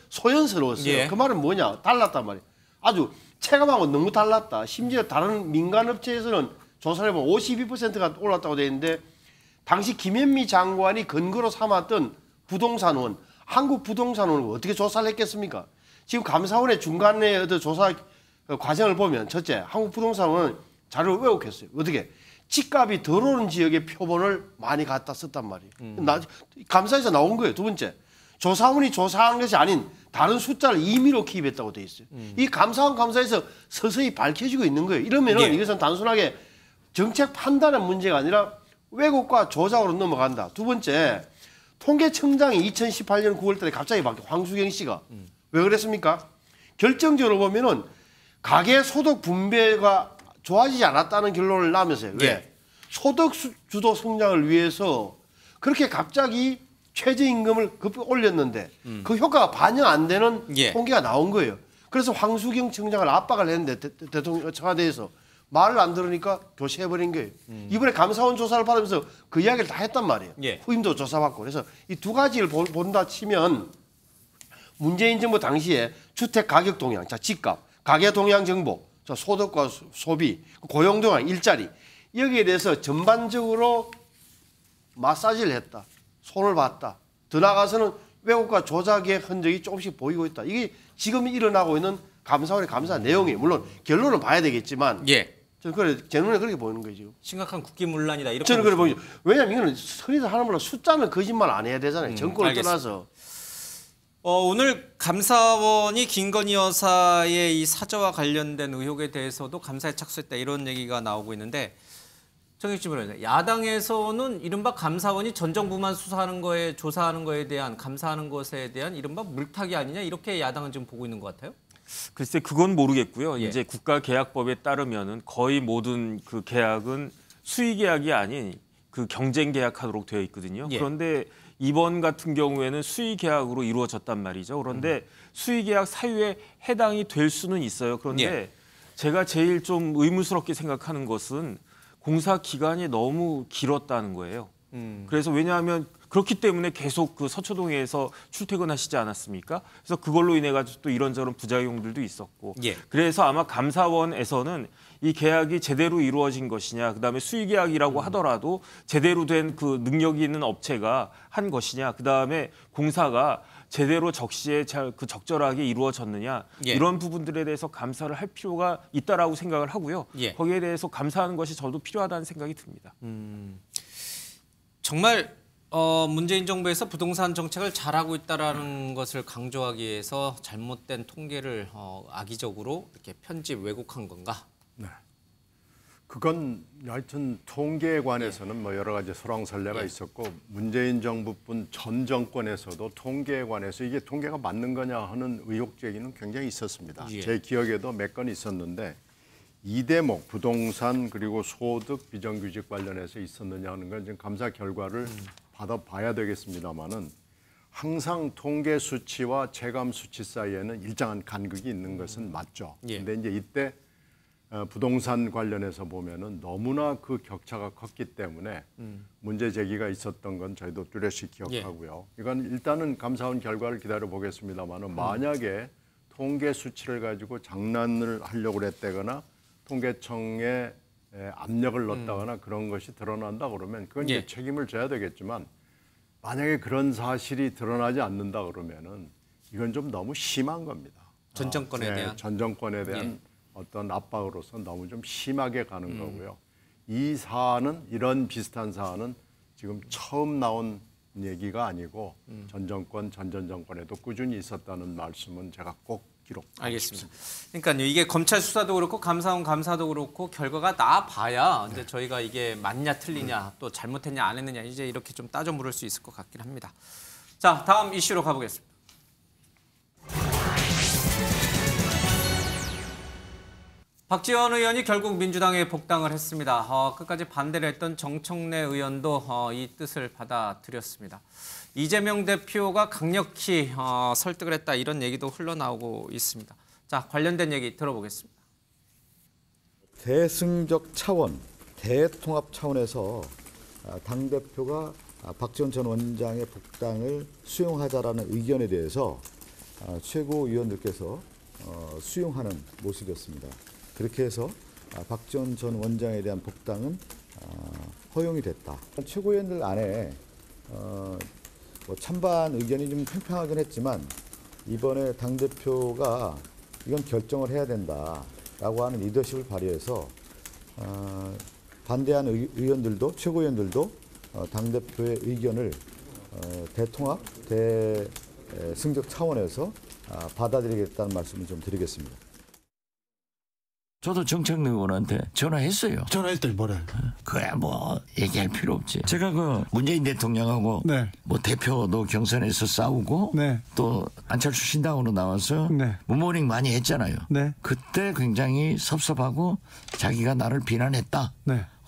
소연스러웠어요. 예. 그 말은 뭐냐? 달랐단 말이에요. 아주 체감하고 너무 달랐다. 심지어 다른 민간업체에서는 조사를 해보면 52%가 올랐다고 되어 있는데 당시 김현미 장관이 근거로 삼았던 부동산원, 한국부동산원을 어떻게 조사를 했겠습니까? 지금 감사원의 중간에 어떤 조사 과정을 보면 첫째, 한국부동산원은 자료를 왜곡했어요. 어떻게? 집값이 덜 오른 지역의 표본을 많이 갖다 썼단 말이에요. 감사에서 나온 거예요. 두 번째, 조사원이 조사한 것이 아닌 다른 숫자를 임의로 기입했다고 돼 있어요. 이 감사원 감사에서 서서히 밝혀지고 있는 거예요. 이러면은 이것은 단순하게 정책 판단의 문제가 아니라 왜곡과 조작으로 넘어간다. 두 번째, 통계청장이 2018년 9월 달에 갑자기 바뀌어. 황수경 씨가. 왜 그랬습니까? 결정적으로 보면은 가계 소득 분배가 좋아지지 않았다는 결론을 나면서요. 왜? 소득 주도 성장을 위해서 그렇게 갑자기 최저임금을 급히 올렸는데 그 효과가 반영 안 되는 통계가 나온 거예요. 그래서 황수경 청장을 압박을 했는데 대통령 청와대에서 말을 안 들으니까 교체해버린 거예요. 이번에 감사원 조사를 받으면서 그 이야기를 다 했단 말이에요. 후임도 조사받고. 그래서 이 두 가지를 본다 치면 문재인 정부 당시에 주택 가격 동향, 자 집값, 가계 동향 정보, 자 소득과 소비, 고용 동향, 일자리 여기에 대해서 전반적으로 마사지를 했다. 손을 봤다. 더 나아가서는 왜곡과 조작의 흔적이 조금씩 보이고 있다. 이게 지금 일어나고 있는 감사원의 감사 내용이에요. 물론 결론은 봐야 되겠지만 저는 제 눈에 그렇게 보이는 거예요. 지금. 심각한 국기문란이다. 이렇게 저는 그렇게 보이죠. 왜냐하면 이거는 선의도 하나물론 숫자는 거짓말 안 해야 되잖아요. 정권을 떠나서. 오늘 감사원이 김건희 여사의 이 사저와 관련된 의혹에 대해서도 감사에 착수했다 이런 얘기가 나오고 있는데 정익진 변호사님, 야당에서는 이른바 감사원이 전 정부만 수사하는 거에 조사하는 거에 대한 감사하는 것에 대한 이른바 물타기 아니냐 이렇게 야당은 지금 보고 있는 것 같아요. 글쎄 그건 모르겠고요. 이제 국가계약법에 따르면은 거의 모든 그 계약은 수의계약이 아닌 그 경쟁계약하도록 되어 있거든요. 그런데 이번 같은 경우에는 수의계약으로 이루어졌단 말이죠. 그런데 수의계약 사유에 해당이 될 수는 있어요. 그런데 제가 제일 좀 의문스럽게 생각하는 것은 공사 기간이 너무 길었다는 거예요. 그래서 왜냐하면 그렇기 때문에 계속 그 서초동에서 출퇴근하시지 않았습니까? 그래서 그걸로 인해 가지고 또 이런저런 부작용들도 있었고, 그래서 아마 감사원에서는 이 계약이 제대로 이루어진 것이냐, 그다음에 수의 계약이라고 하더라도 제대로 된 그 능력이 있는 업체가 한 것이냐, 그다음에 공사가 제대로 적시에 그 적절하게 이루어졌느냐 이런 부분들에 대해서 감사를 할 필요가 있다라고 생각을 하고요. 거기에 대해서 감사하는 것이 저도 필요하다는 생각이 듭니다. 정말 문재인 정부에서 부동산 정책을 잘하고 있다라는 것을 강조하기 위해서 잘못된 통계를 악의적으로 이렇게 편집 왜곡한 건가? 네. 그건 하여튼 통계에 관해서는 뭐 여러 가지 설왕설래가 있었고 문재인 정부뿐 전 정권에서도 통계에 관해서 이게 통계가 맞는 거냐 하는 의혹 제기는 굉장히 있었습니다. 제 기억에도 몇 건 있었는데 이 대목 부동산 그리고 소득 비정규직 관련해서 있었느냐 하는 건 지금 감사 결과를 받아봐야 되겠습니다만은 항상 통계 수치와 체감 수치 사이에는 일정한 간극이 있는 것은 맞죠. 그런데 이제 이때 부동산 관련해서 보면은 너무나 그 격차가 컸기 때문에 문제 제기가 있었던 건 저희도 뚜렷이 기억하고요. 이건 일단은 감사원 결과를 기다려 보겠습니다만은 만약에 통계 수치를 가지고 장난을 하려고 했다거나 통계청에 압력을 넣었다거나 그런 것이 드러난다 그러면 그건 이제 책임을 져야 되겠지만 만약에 그런 사실이 드러나지 않는다 그러면은 이건 좀 너무 심한 겁니다. 전 정권에 대한 전 정권에 대한 어떤 압박으로서 너무 좀 심하게 가는 거고요. 이 사안은 이런 비슷한 사안은 지금 처음 나온 얘기가 아니고 전 정권, 전 정권에도 꾸준히 있었다는 말씀은 제가 꼭 기록하고 알겠습니다. 싶습니다. 그러니까요, 이게 검찰 수사도 그렇고 감사원 감사도 그렇고 결과가 나봐야 이제 저희가 이게 맞냐 틀리냐 또 잘못했냐 안 했느냐 이제 이렇게 좀 따져 물을 수 있을 것 같긴 합니다. 자, 다음 이슈로 가보겠습니다. 박지원 의원이 결국 민주당에 복당을 했습니다. 끝까지 반대를 했던 정청래 의원도 이 뜻을 받아들였습니다. 이재명 대표가 강력히 설득을 했다 이런 얘기도 흘러나오고 있습니다. 자, 관련된 얘기 들어보겠습니다. 대승적 차원, 대통합 차원에서 당대표가 박지원 전 원장의 복당을 수용하자라는 의견에 대해서 최고위원들께서 수용하는 모습이었습니다. 그렇게 해서 박지원 전 원장에 대한 복당은 허용이 됐다. 최고위원들 안에 뭐 찬반 의견이 좀 팽팽하긴 했지만 이번에 당대표가 이건 결정을 해야 된다라고 하는 리더십을 발휘해서 반대하는 의원들도 최고위원들도 당대표의 의견을 대통합, 대승적 차원에서 받아들이겠다는 말씀을 좀 드리겠습니다. 저도 정청래 의원한테 전화했어요. 전화했더니 뭐래? 그래 뭐 얘기할 필요 없지. 제가 그 문재인 대통령하고 뭐 대표도 경선에서 싸우고 또 안철수 신당으로 나와서 문모닝 많이 했잖아요. 그때 굉장히 섭섭하고 자기가 나를 비난했다.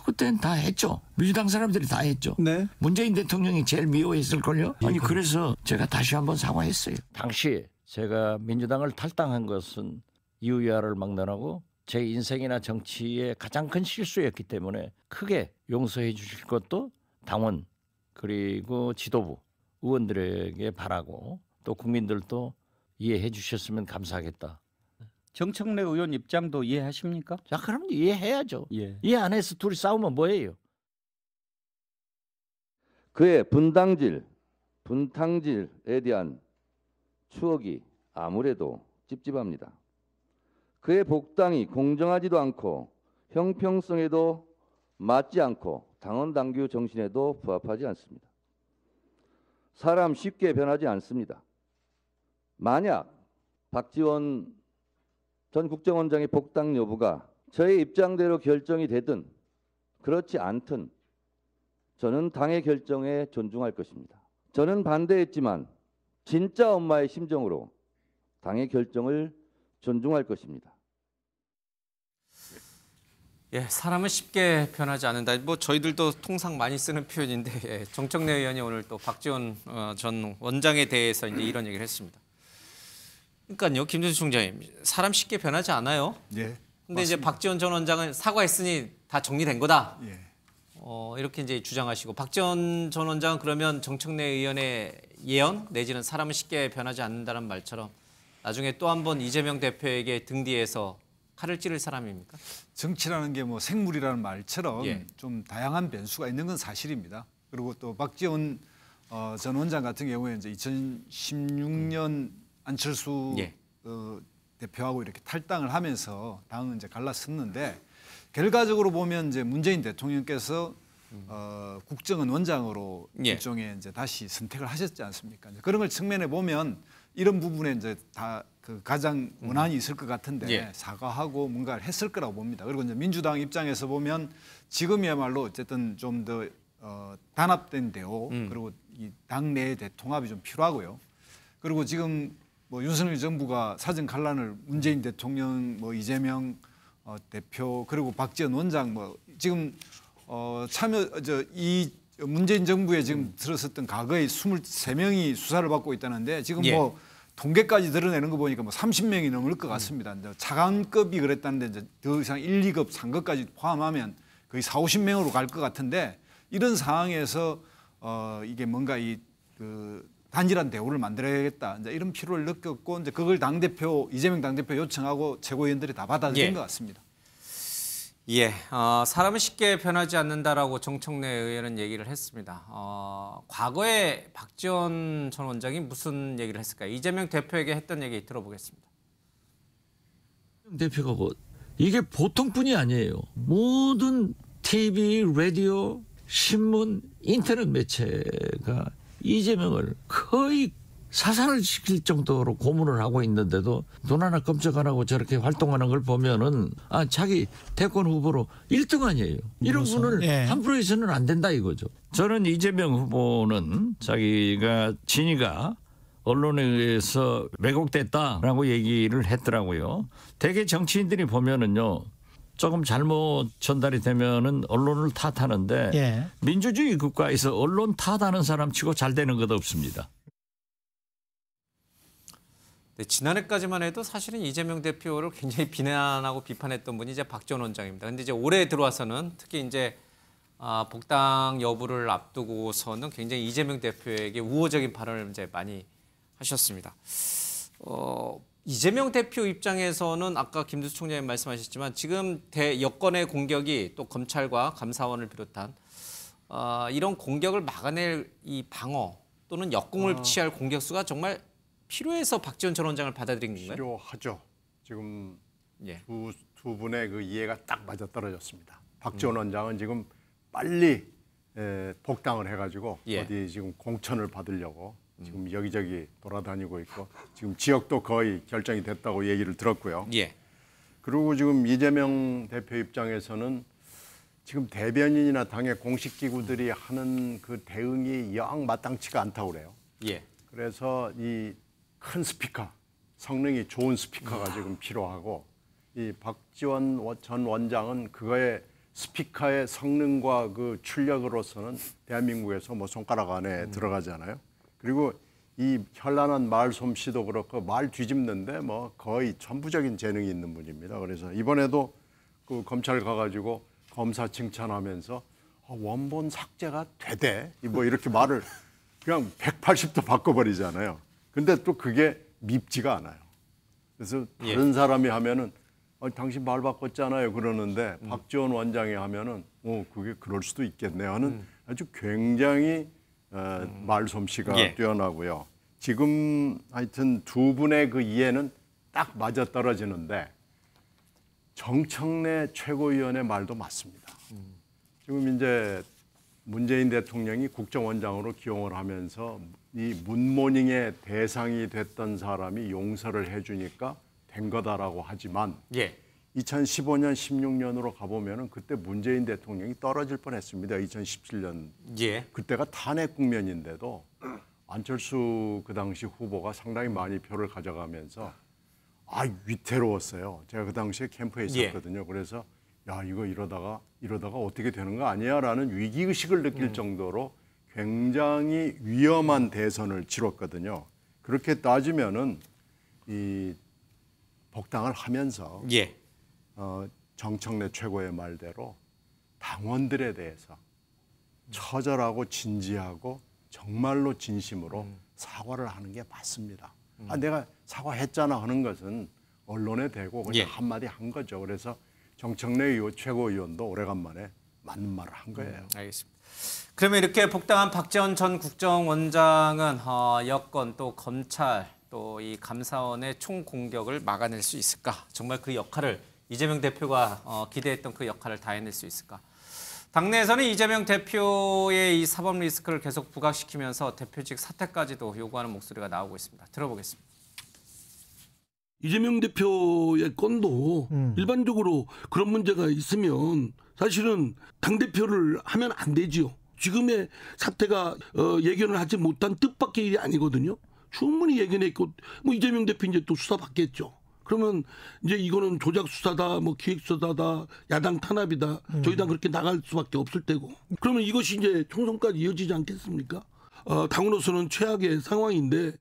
그때는 다 했죠. 민주당 사람들이 다 했죠. 문재인 대통령이 제일 미워했을걸요. 아니 그래서 제가 다시 한번 사과했어요. 당시 제가 민주당을 탈당한 것은 이유야를 막론하고 제 인생이나 정치의 가장 큰 실수였기 때문에 크게 용서해 주실 것도 당원 그리고 지도부 의원들에게 바라고 또 국민들도 이해해 주셨으면 감사하겠다. 정청래 의원 입장도 이해하십니까? 자, 그럼 이해해야죠. 이해 안 해서 둘이 싸우면 뭐예요? 그의 분당질, 분탕질에 대한 추억이 아무래도 찝찝합니다. 그의 복당이 공정하지도 않고 형평성에도 맞지 않고 당원 당규 정신에도 부합하지 않습니다. 사람 쉽게 변하지 않습니다. 만약 박지원 전 국정원장의 복당 여부가 저의 입장대로 결정이 되든 그렇지 않든 저는 당의 결정에 존중할 것입니다. 저는 반대했지만 진짜 엄마의 심정으로 당의 결정을 존중할 것입니다. 예, 사람은 쉽게 변하지 않는다. 뭐 저희들도 통상 많이 쓰는 표현인데 정청래 의원이 오늘 또 박지원 전 원장에 대해서 이제 이런 얘기를 했습니다. 그러니까요, 김준수 총장님, 사람 쉽게 변하지 않아요. 근데 맞습니다. 이제 박지원 전 원장은 사과했으니 다 정리된 거다. 예. 이렇게 이제 주장하시고 박지원 전 원장은 그러면 정청래 의원의 예언 내지는 사람은 쉽게 변하지 않는다는 말처럼 나중에 또 한 번 이재명 대표에게 등 뒤에서 칼을 찌를 사람입니까? 정치라는 게 뭐 생물이라는 말처럼 좀 다양한 변수가 있는 건 사실입니다. 그리고 또 박지원 전 원장 같은 경우에 이제 2016년 안철수 대표하고 이렇게 탈당을 하면서 당은 이제 갈라섰는데 결과적으로 보면 이제 문재인 대통령께서 국정원 원장으로 일종의 이제 다시 선택을 하셨지 않습니까? 그런 걸 측면에 보면 이런 부분에 이제 다 그 가장 원한이 있을 것 같은데 사과하고 뭔가를 했을 거라고 봅니다. 그리고 이제 민주당 입장에서 보면 지금이야말로 어쨌든 좀 더 단합된 대우 그리고 이 당내의 대통합이 좀 필요하고요. 그리고 지금 뭐 윤석열 정부가 사전 반란을 문재인 대통령, 뭐 이재명 대표 그리고 박지원 원장 뭐 지금 이 문재인 정부에 지금 들었었던 과거의 23명이 수사를 받고 있다는데 지금 뭐 통계까지 드러내는 거 보니까 뭐 30명이 넘을 것 같습니다. 이제 차관급이 그랬다는데 이제 더 이상 1, 2급, 3급까지 포함하면 거의 4, 50명으로 갈 것 같은데 이런 상황에서 이게 뭔가 그 단일한 대우를 만들어야겠다. 이제 이런 필요를 느꼈고 이제 그걸 이재명 당대표 요청하고 최고위원들이 다 받아들인 것 같습니다. 예, 사람은 쉽게 변하지 않는다라고 정청래 의원은 얘기를 했습니다. 과거에 박지원 전 원장이 무슨 얘기를 했을까요? 이재명 대표에게 했던 얘기 들어보겠습니다. 대표가 이게 보통 분이 아니에요. 모든 TV, 라디오, 신문, 인터넷 매체가 이재명을 거의 사살을 시킬 정도로 고문을 하고 있는데도 눈 하나 깜짝 안 하고 저렇게 활동하는 걸 보면은 자기 대권 후보로 1등 아니에요. 이런 분을 함부로 해서는 안 된다 이거죠. 저는 이재명 후보는 자기가 진위가 언론에 의해서 왜곡됐다라고 얘기를 했더라고요. 대개 정치인들이 보면은요. 조금 잘못 전달이 되면은 언론을 탓하는데 민주주의 국가에서 언론 탓하는 사람 치고 잘 되는 것 없습니다. 네, 지난해까지만 해도 사실은 이재명 대표를 굉장히 비난하고 비판했던 분이 이제 박지원 원장입니다. 근데 이제 올해 들어와서는 특히 이제 복당 여부를 앞두고서는 굉장히 이재명 대표에게 우호적인 발언을 이제 많이 하셨습니다. 이재명 대표 입장에서는 아까 김두수 총장님 말씀하셨지만 지금 여권의 공격이 또 검찰과 감사원을 비롯한 이런 공격을 막아낼 이 방어 또는 역공을 취할 공격수가 정말 필요해서 박지원 전 원장을 받아들인 건가요? 필요하죠. 지금 두 분의 그 이해가 딱 맞아떨어졌습니다. 박지원 원장은 지금 빨리 복당을 해가지고 어디 지금 공천을 받으려고 지금 여기저기 돌아다니고 있고 지금 지역도 거의 결정이 됐다고 얘기를 들었고요. 그리고 지금 이재명 대표 입장에서는 지금 대변인이나 당의 공식 기구들이 하는 그 대응이 영 마땅치가 않다고 그래요. 그래서 이 큰 스피커, 성능이 좋은 스피커가 지금 필요하고 이 박지원 전 원장은 그거의 스피커의 성능과 그 출력으로서는 대한민국에서 뭐 손가락 안에 들어가잖아요. 그리고 이 현란한 말 솜씨도 그렇고 말 뒤집는데 뭐 거의 천부적인 재능이 있는 분입니다. 그래서 이번에도 그 검찰 가가지고 검사 칭찬하면서 원본 삭제가 되대 뭐 이렇게 말을 그냥 180도 바꿔버리잖아요. 근데 또 그게 밉지가 않아요. 그래서 다른 사람이 하면은 당신 말 바꿨잖아요 그러는데 박지원 원장이 하면은 그게 그럴 수도 있겠네 하는 아주 굉장히 말 솜씨가 뛰어나고요. 지금 하여튼 두 분의 그 이해는 딱 맞아떨어지는데 정청래 최고위원의 말도 맞습니다. 지금 이제 문재인 대통령이 국정원장으로 기용을 하면서 이 문모닝의 대상이 됐던 사람이 용서를 해주니까 된 거다라고 하지만 2015년, 16년으로 가보면은 그때 문재인 대통령이 떨어질 뻔했습니다. 2017년 그때가 탄핵 국면인데도 안철수 그 당시 후보가 상당히 많이 표를 가져가면서 위태로웠어요. 제가 그 당시에 캠프에 있었거든요. 그래서 야 이거 이러다가 어떻게 되는 거 아니야라는 위기 의식을 느낄 정도로 굉장히 위험한 대선을 치렀거든요. 그렇게 따지면은 이 복당을 하면서 정청래 최고의 말대로 당원들에 대해서 처절하고 진지하고 정말로 진심으로 사과를 하는 게 맞습니다. 내가 사과했잖아 하는 것은 언론에 대고 그냥 한마디 한 거죠. 그래서 정청래 최고위원도 오래간만에 맞는 말을 한 거예요. 알겠습니다. 그러면 이렇게 복당한 박지원 전 국정원장은 여권 또 검찰 또 이 감사원의 총공격을 막아낼 수 있을까? 정말 그 역할을 이재명 대표가 기대했던 그 역할을 다 해낼 수 있을까? 당내에서는 이재명 대표의 이 사법 리스크를 계속 부각시키면서 대표직 사퇴까지도 요구하는 목소리가 나오고 있습니다. 들어보겠습니다. 이재명 대표의 건도 일반적으로 그런 문제가 있으면 사실은 당대표를 하면 안 되지요. 지금의 사태가 예견을 하지 못한 뜻밖의 일이 아니거든요. 충분히 예견했고 뭐 이재명 대표 이제 또 수사받겠죠. 그러면 이제 이거는 조작 수사다, 뭐 기획 수사다, 야당 탄압이다. 저희 당 그렇게 나갈 수밖에 없을 테고. 그러면 이것이 이제 총선까지 이어지지 않겠습니까? 당으로서는 최악의 상황인데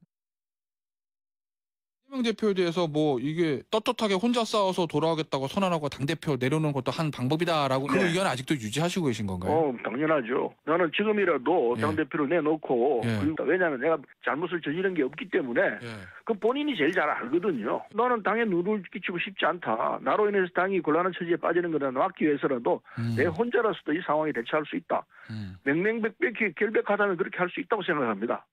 대표에 대해서 뭐 이게 떳떳하게 혼자 싸워서 돌아오겠다고 선언하고 당대표 내려놓는 것도 한 방법이다라고 그 의견 아직도 유지하시고 계신 건가요? 당연하죠. 나는 지금이라도 당대표를 내놓고 예. 그리고 왜냐하면 내가 잘못을 저지른 게 없기 때문에 그 본인이 제일 잘 알거든요. 나는 당에 누를 끼치고 싶지 않다. 나로 인해서 당이 곤란한 처지에 빠지는 거를 막기 위해서라도 내 혼자라서도 이 상황에 대처할 수 있다. 명명백백히 결백하다면 그렇게 할 수 있다고 생각합니다.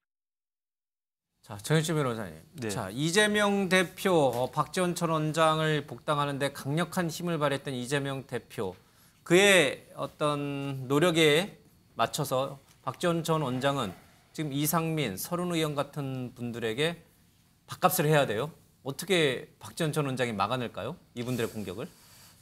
자, 정현주 변호사님. 네. 자, 이재명 대표, 박지원 전 원장을 복당하는데 강력한 힘을 발휘했던 이재명 대표. 그의 어떤 노력에 맞춰서 박지원 전 원장은 지금 이상민, 서른 의원 같은 분들에게 밥값을 해야 돼요. 어떻게 박지원 전 원장이 막아낼까요? 이분들의 공격을?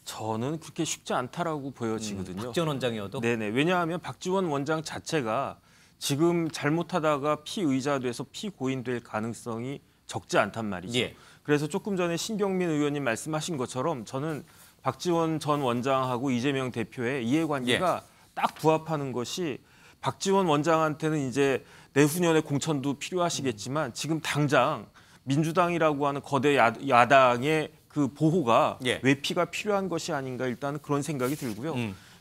저는 그렇게 쉽지 않다라고 보여지거든요. 박지원 원장이어도? 네네. 왜냐하면 박지원 원장 자체가 지금 잘못하다가 피의자 돼서 피고인 될 가능성이 적지 않단 말이죠. 예. 그래서 조금 전에 신경민 의원님 말씀하신 것처럼 저는 박지원 전 원장하고 이재명 대표의 이해관계가 딱 부합하는 것이 박지원 원장한테는 이제 내후년에 공천도 필요하시겠지만 지금 당장 민주당이라고 하는 거대 야당의 그 보호가 외피가 필요한 것이 아닌가 일단 그런 생각이 들고요.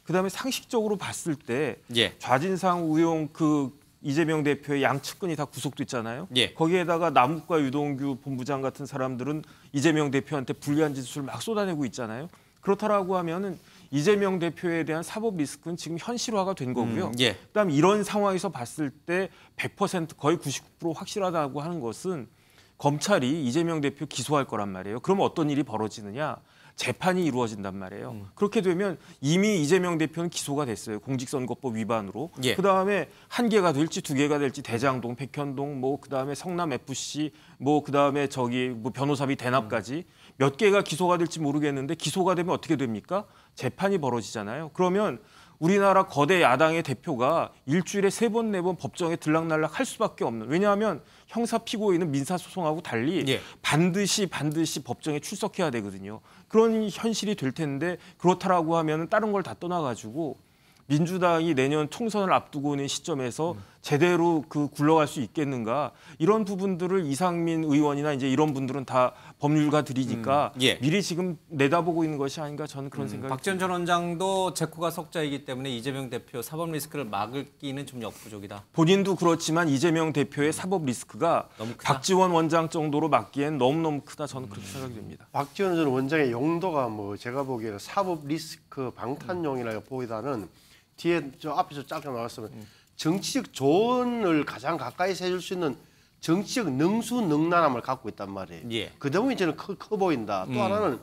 그다음에 상식적으로 봤을 때 좌진상 우용 그 이재명 대표의 양측근이 다 구속됐잖아요. 거기에다가 남욱과 유동규 본부장 같은 사람들은 이재명 대표한테 불리한 진술을 막 쏟아내고 있잖아요. 그렇다라고 하면은 이재명 대표에 대한 사법 리스크는 지금 현실화가 된 거고요. 그다음 이런 상황에서 봤을 때 100% 거의 99% 확실하다고 하는 것은 검찰이 이재명 대표 기소할 거란 말이에요. 그럼 어떤 일이 벌어지느냐? 재판이 이루어진단 말이에요. 그렇게 되면 이미 이재명 대표는 기소가 됐어요. 공직선거법 위반으로. 그다음에 1개가 될지 2개가 될지 대장동, 백현동, 뭐 그다음에 성남 FC, 뭐 그다음에 저기 뭐 변호사비 대납까지 몇 개가 기소가 될지 모르겠는데 기소가 되면 어떻게 됩니까? 재판이 벌어지잖아요. 그러면 우리나라 거대 야당의 대표가 일주일에 3번, 4번 법정에 들락날락 할 수밖에 없는. 왜냐하면 형사 피고인은 민사 소송하고 달리 반드시 법정에 출석해야 되거든요. 그런 현실이 될 텐데 그렇다라고 하면 다른 걸 다 떠나가지고 민주당이 내년 총선을 앞두고 있는 시점에서 제대로 그 굴러갈 수 있겠는가 이런 부분들을 이상민 의원이나 이제 이런 분들은 다 법률가들이니까 미리 지금 내다보고 있는 것이 아닌가 저는 그런 생각이 박지원 전 원장도 제코가 석자이기 때문에 이재명 대표 사법 리스크를 막기는 좀 역부족이다. 본인도 그렇지만 이재명 대표의 사법 리스크가 박지원 원장 정도로 막기엔 너무너무 크다 저는 그렇게 생각이 됩니다. 박지원 전 원장의 용도가 뭐 제가 보기에는 사법 리스크 방탄용이라기보다는 뒤에 저 앞에서 짧게 나왔으면 정치적 조언을 가장 가까이서 해줄 수 있는 정치적 능수능란함을 갖고 있단 말이에요. 그 점이 저는 커 보인다. 또 하나는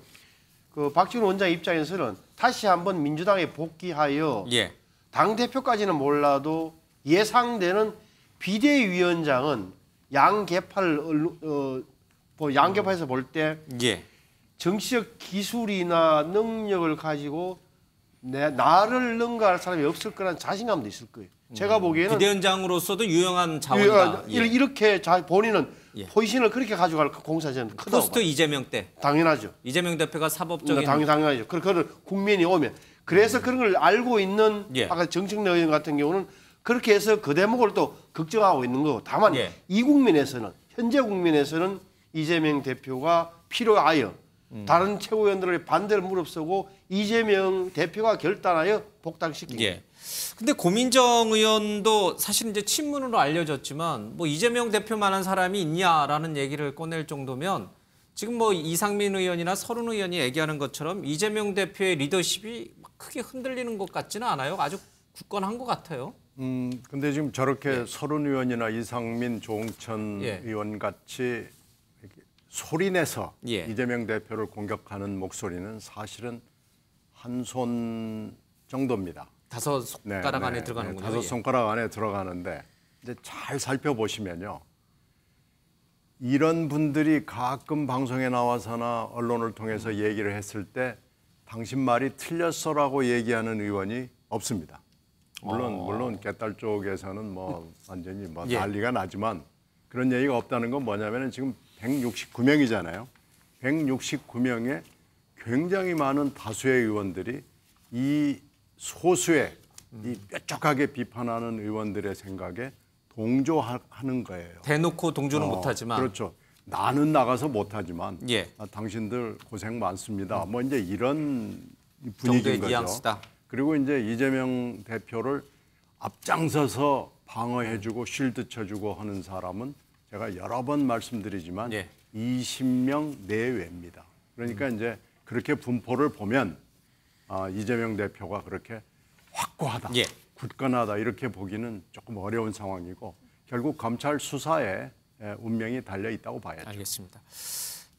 그 박지원 원장 입장에서는 다시 한번 민주당에 복귀하여 당 대표까지는 몰라도 예상되는 비대위원장은 양계파에서 볼 때 정치적 기술이나 능력을 가지고 나를 능가할 사람이 없을 거라는 자신감도 있을 거예요. 제가 보기에는 비대위원장으로서도 유용한 자원이다. 이렇게 본인은 포지션을 그렇게 가져갈 공사는 크다고 포스트 봐요. 이재명 때. 당연하죠. 이재명 대표가 사법적인. 당연하죠. 그걸 국민이 오면. 그래서 그런 걸 알고 있는 아까 정청래 의원 같은 경우는 그렇게 해서 그 대목을 또 걱정하고 있는 거고. 다만 이 국민에서는 현재 국민에서는 이재명 대표가 필요하여 다른 최고위원들의 반대를 무릅쓰고 이재명 대표가 결단하여 복당시키고. 근데 고민정 의원도 사실 이제 친문으로 알려졌지만 뭐 이재명 대표만한 사람이 있냐라는 얘기를 꺼낼 정도면 지금 뭐 이상민 의원이나 서른 의원이 얘기하는 것처럼 이재명 대표의 리더십이 크게 흔들리는 것 같지는 않아요. 아주 굳건한 것 같아요. 근데 지금 저렇게 서른 의원이나 이상민, 조홍천 의원 같이 소리내서 이재명 대표를 공격하는 목소리는 사실은 한 손 정도입니다. 5손가락 안에 들어가는군요. 5손가락 안에 들어가는데 이제 잘 살펴보시면요. 이런 분들이 가끔 방송에 나와서나 언론을 통해서 얘기를 했을 때 당신 말이 틀렸어라고 얘기하는 의원이 없습니다. 물론 개딸 쪽에서는 뭐 완전히 뭐 난리가 나지만 그런 얘기가 없다는 건 뭐냐면은 지금 169명이잖아요. 169명의 굉장히 많은 다수의 의원들이 이 소수의 이 뾰족하게 비판하는 의원들의 생각에 동조하는 거예요. 대놓고 동조는 못하지만. 그렇죠. 나는 나가서 못하지만 예. 당신들 고생 많습니다. 뭐 이제 이런 정도의 분위기인 거죠. 뉘앙스다. 그리고 이제 이재명 대표를 앞장서서 방어해주고 쉴드 쳐주고 하는 사람은 제가 여러 번 말씀드리지만 20명 내외입니다. 그러니까 이제 그렇게 분포를 보면 이재명 대표가 그렇게 확고하다, 굳건하다 이렇게 보기는 조금 어려운 상황이고 결국 검찰 수사에 운명이 달려 있다고 봐야죠. 알겠습니다.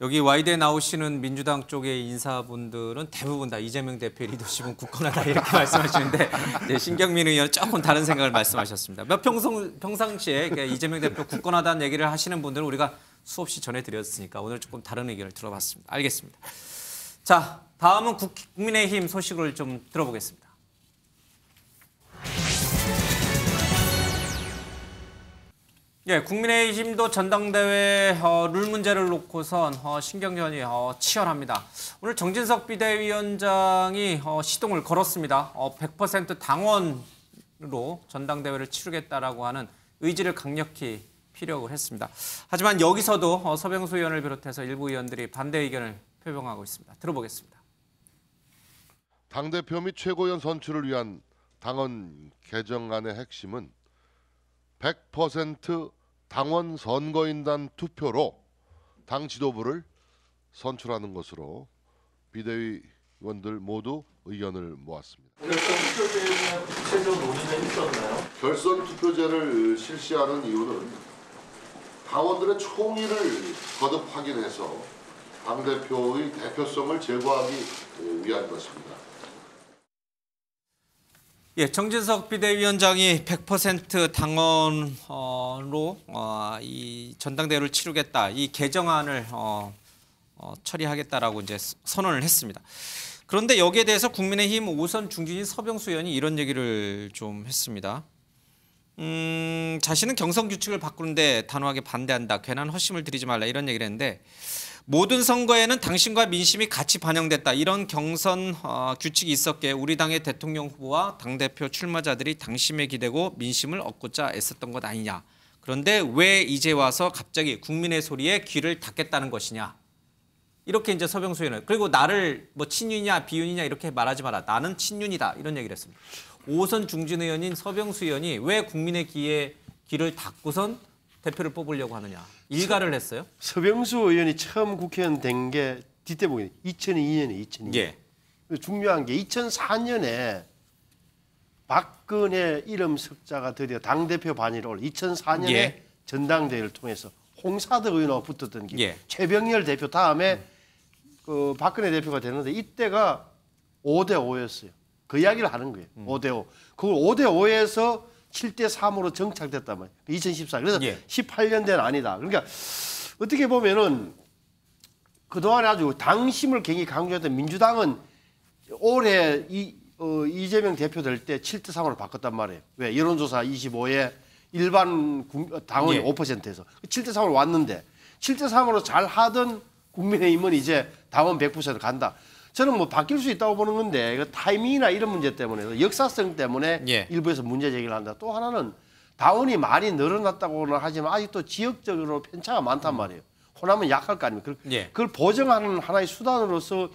여기 와이드에 나오시는 민주당 쪽의 인사분들은 대부분 다 이재명 대표의 리더십은 굳건하다 이렇게 말씀하시는데 신경민 의원은 조금 다른 생각을 말씀하셨습니다. 평상시에 이재명 대표 굳건하다는 얘기를 하시는 분들은 우리가 수없이 전해드렸으니까 오늘 조금 다른 의견을 들어봤습니다. 알겠습니다. 자, 다음은 국민의힘 소식을 좀 들어보겠습니다. 예, 국민의힘도 전당대회 룰 문제를 놓고선 신경전이 치열합니다. 오늘 정진석 비대위원장이 시동을 걸었습니다. 100% 당원으로 전당대회를 치르겠다라고 하는 의지를 강력히 피력을 했습니다. 하지만 여기서도 서병수 의원을 비롯해서 일부 의원들이 반대 의견을 표명하고 있습니다. 들어보겠습니다. 당대표 및 최고위원 선출을 위한 당원 개정안의 핵심은 100% 당원 선거인단 투표로 당 지도부를 선출하는 것으로 비대위원들 모두 의견을 모았습니다. 오늘 투표제에 대한 구체적 논의는 있었나요? 결선 투표제를 실시하는 이유는 당원들의 총의를 거듭 확인해서 당대표의 대표성을 제고하기 위한 것입니다. 예, 정진석 비대위원장이 100% 당원으로 이 전당대회를 치르겠다, 이 개정안을 처리하겠다라고 이제 선언을 했습니다. 그런데 여기에 대해서 국민의힘 오선 중진인 서병수 의원이 이런 얘기를 좀 했습니다. 자신은 경선 규칙을 바꾸는데 단호하게 반대한다. 괜한 헛심을 들이지 말라 이런 얘기를 했는데 모든 선거에는 당신과 민심이 같이 반영됐다. 이런 경선 규칙이 있었기에 우리 당의 대통령 후보와 당대표 출마자들이 당심에 기대고 민심을 얻고자 애썼던 것 아니냐. 그런데 왜 이제 와서 갑자기 국민의 소리에 귀를 닫겠다는 것이냐. 이렇게 이제 서병수 의원은, 그리고 나를 뭐 친윤이냐 비윤이냐 이렇게 말하지 마라. 나는 친윤이다. 이런 얘기를 했습니다. 5선 중진 의원인 서병수 의원이 왜 국민의 귀를 닫고선 대표를 뽑으려고 하느냐. 일가를 했어요. 서병수 의원이 처음 국회의원 된 게 뒷대목이 2002년에 2002년. 예. 중요한 게 2004년에 박근혜 이름 석자가 드디어 당대표 반열에 올라 2004년에 전당대회를 통해서 홍사덕 의원하고 붙었던 게 최병렬 대표 다음에 그 박근혜 대표가 되는데 이때가 5대5였어요. 그 이야기를 하는 거예요. 5대5. 그걸 5대5에서 7대3으로 정착됐단 말이에요. 2014. 그래서 18년대는 아니다. 그러니까 어떻게 보면은 그동안에 아주 당심을 굉장히 강조했던 민주당은 올해 이재명 대표 될 때 7대3으로 바꿨단 말이에요. 왜? 여론조사 25에 일반 당원이 5%에서 7대3으로 왔는데 7대3으로 잘 하던 국민의힘은 이제 당원 100% 간다. 저는 뭐 바뀔 수 있다고 보는 건데 그 타이밍이나 이런 문제 때문에 역사성 때문에 일부에서 문제 제기를 한다. 또 하나는 당원이 많이 늘어났다고는 하지만 아직도 지역적으로 편차가 많단 말이에요. 호남은 약할 거 아닙니까? 그걸 보정하는 하나의 수단으로서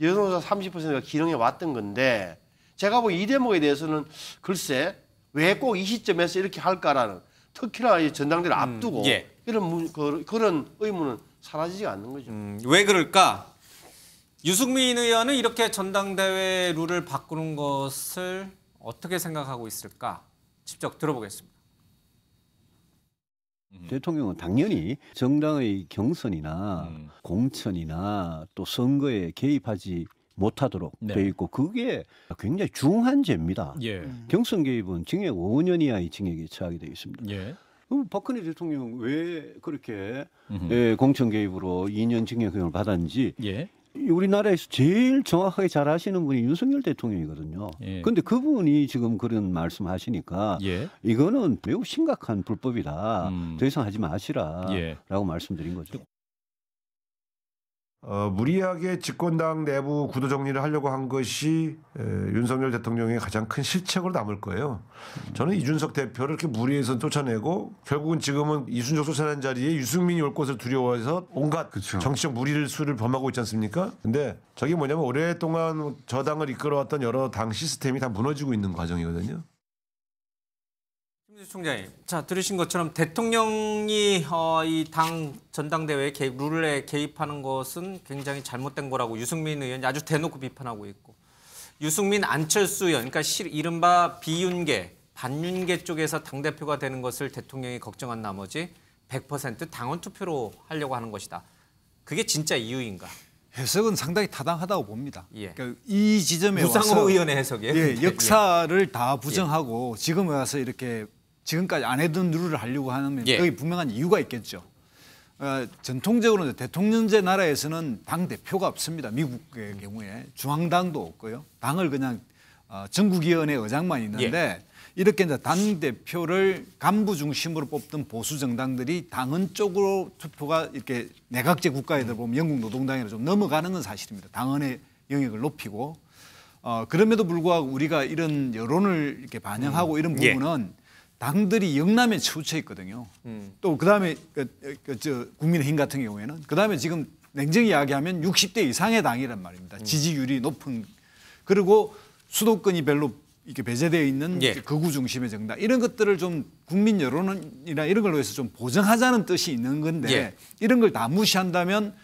여론조사 30%가 기능해 왔던 건데 제가 보기 이 대목에 대해서는 글쎄 왜 꼭 이 시점에서 이렇게 할까라는 특히나 이 전당대회를 앞두고 그런 의문은 사라지지 않는 거죠. 왜 그럴까? 유승민 의원은 이렇게 전당대회 룰을 바꾸는 것을 어떻게 생각하고 있을까? 직접 들어보겠습니다. 대통령은 당연히 정당의 경선이나 공천이나 또 선거에 개입하지 못하도록 돼 있고 그게 굉장히 중한 죄입니다. 경선 개입은 징역 5년 이하의 징역에 처하게 되어 있습니다. 그럼 박근혜 대통령 왜 그렇게 공천 개입으로 2년 징역형을 받았는지 우리나라에서 제일 정확하게 잘 아시는 분이 윤석열 대통령이거든요. 그런데 그분이 지금 그런 말씀하시니까 이거는 매우 심각한 불법이다. 더 이상 하지 마시라라고 말씀드린 거죠. 무리하게 집권당 내부 구도 정리를 하려고 한 것이 윤석열 대통령의 가장 큰 실책으로 남을 거예요. 저는 이준석 대표를 이렇게 무리해서 쫓아내고 결국은 지금은 이준석 쫓아낸 자리에 유승민이 올 것을 두려워해서 온갖 정치적 무리를 수를 범하고 있지 않습니까? 근데 저게 뭐냐면 오랫동안 저당을 이끌어왔던 여러 당 시스템이 다 무너지고 있는 과정이거든요. 김진수 총장님, 자 들으신 것처럼 대통령이 이 당 전당대회에 룰에 개입하는 것은 굉장히 잘못된 거라고 유승민 의원이 아주 대놓고 비판하고 있고, 유승민 안철수 의원, 그러니까 이른바 비윤계, 반윤계 쪽에서 당대표가 되는 것을 대통령이 걱정한 나머지 100% 당원 투표로 하려고 하는 것이다. 그게 진짜 이유인가? 해석은 상당히 타당하다고 봅니다. 예. 그러니까 이 지점에 우상호 와서 의원의 해석이에요. 예, 역사를 다 부정하고 지금 와서 이렇게 지금까지 안 했던 룰을 하려고 하는 거기 분명한 이유가 있겠죠. 전통적으로 대통령제 나라에서는 당 대표가 없습니다. 미국의 경우에 중앙당도 없고요. 당을 그냥 전국위원회 의장만 있는데 이렇게 이제 당 대표를 간부 중심으로 뽑던 보수 정당들이 당헌 쪽으로 투표가 이렇게 내각제 국가에들 보면 영국 노동당이나 좀 넘어가는 건 사실입니다. 당헌의 영역을 높이고 그럼에도 불구하고 우리가 이런 여론을 이렇게 반영하고 이런 부분은 당들이 영남에 치우쳐 있거든요. 또 그다음에 국민의힘 같은 경우에는 그다음에 지금 냉정히 이야기하면 60대 이상의 당이란 말입니다. 지지율이 높은, 그리고 수도권이 별로 이렇게 배제되어 있는 극우 중심의 정당, 이런 것들을 좀 국민 여론이나 이런 걸로 해서 좀 보정하자는 뜻이 있는 건데 이런 걸 다 무시한다면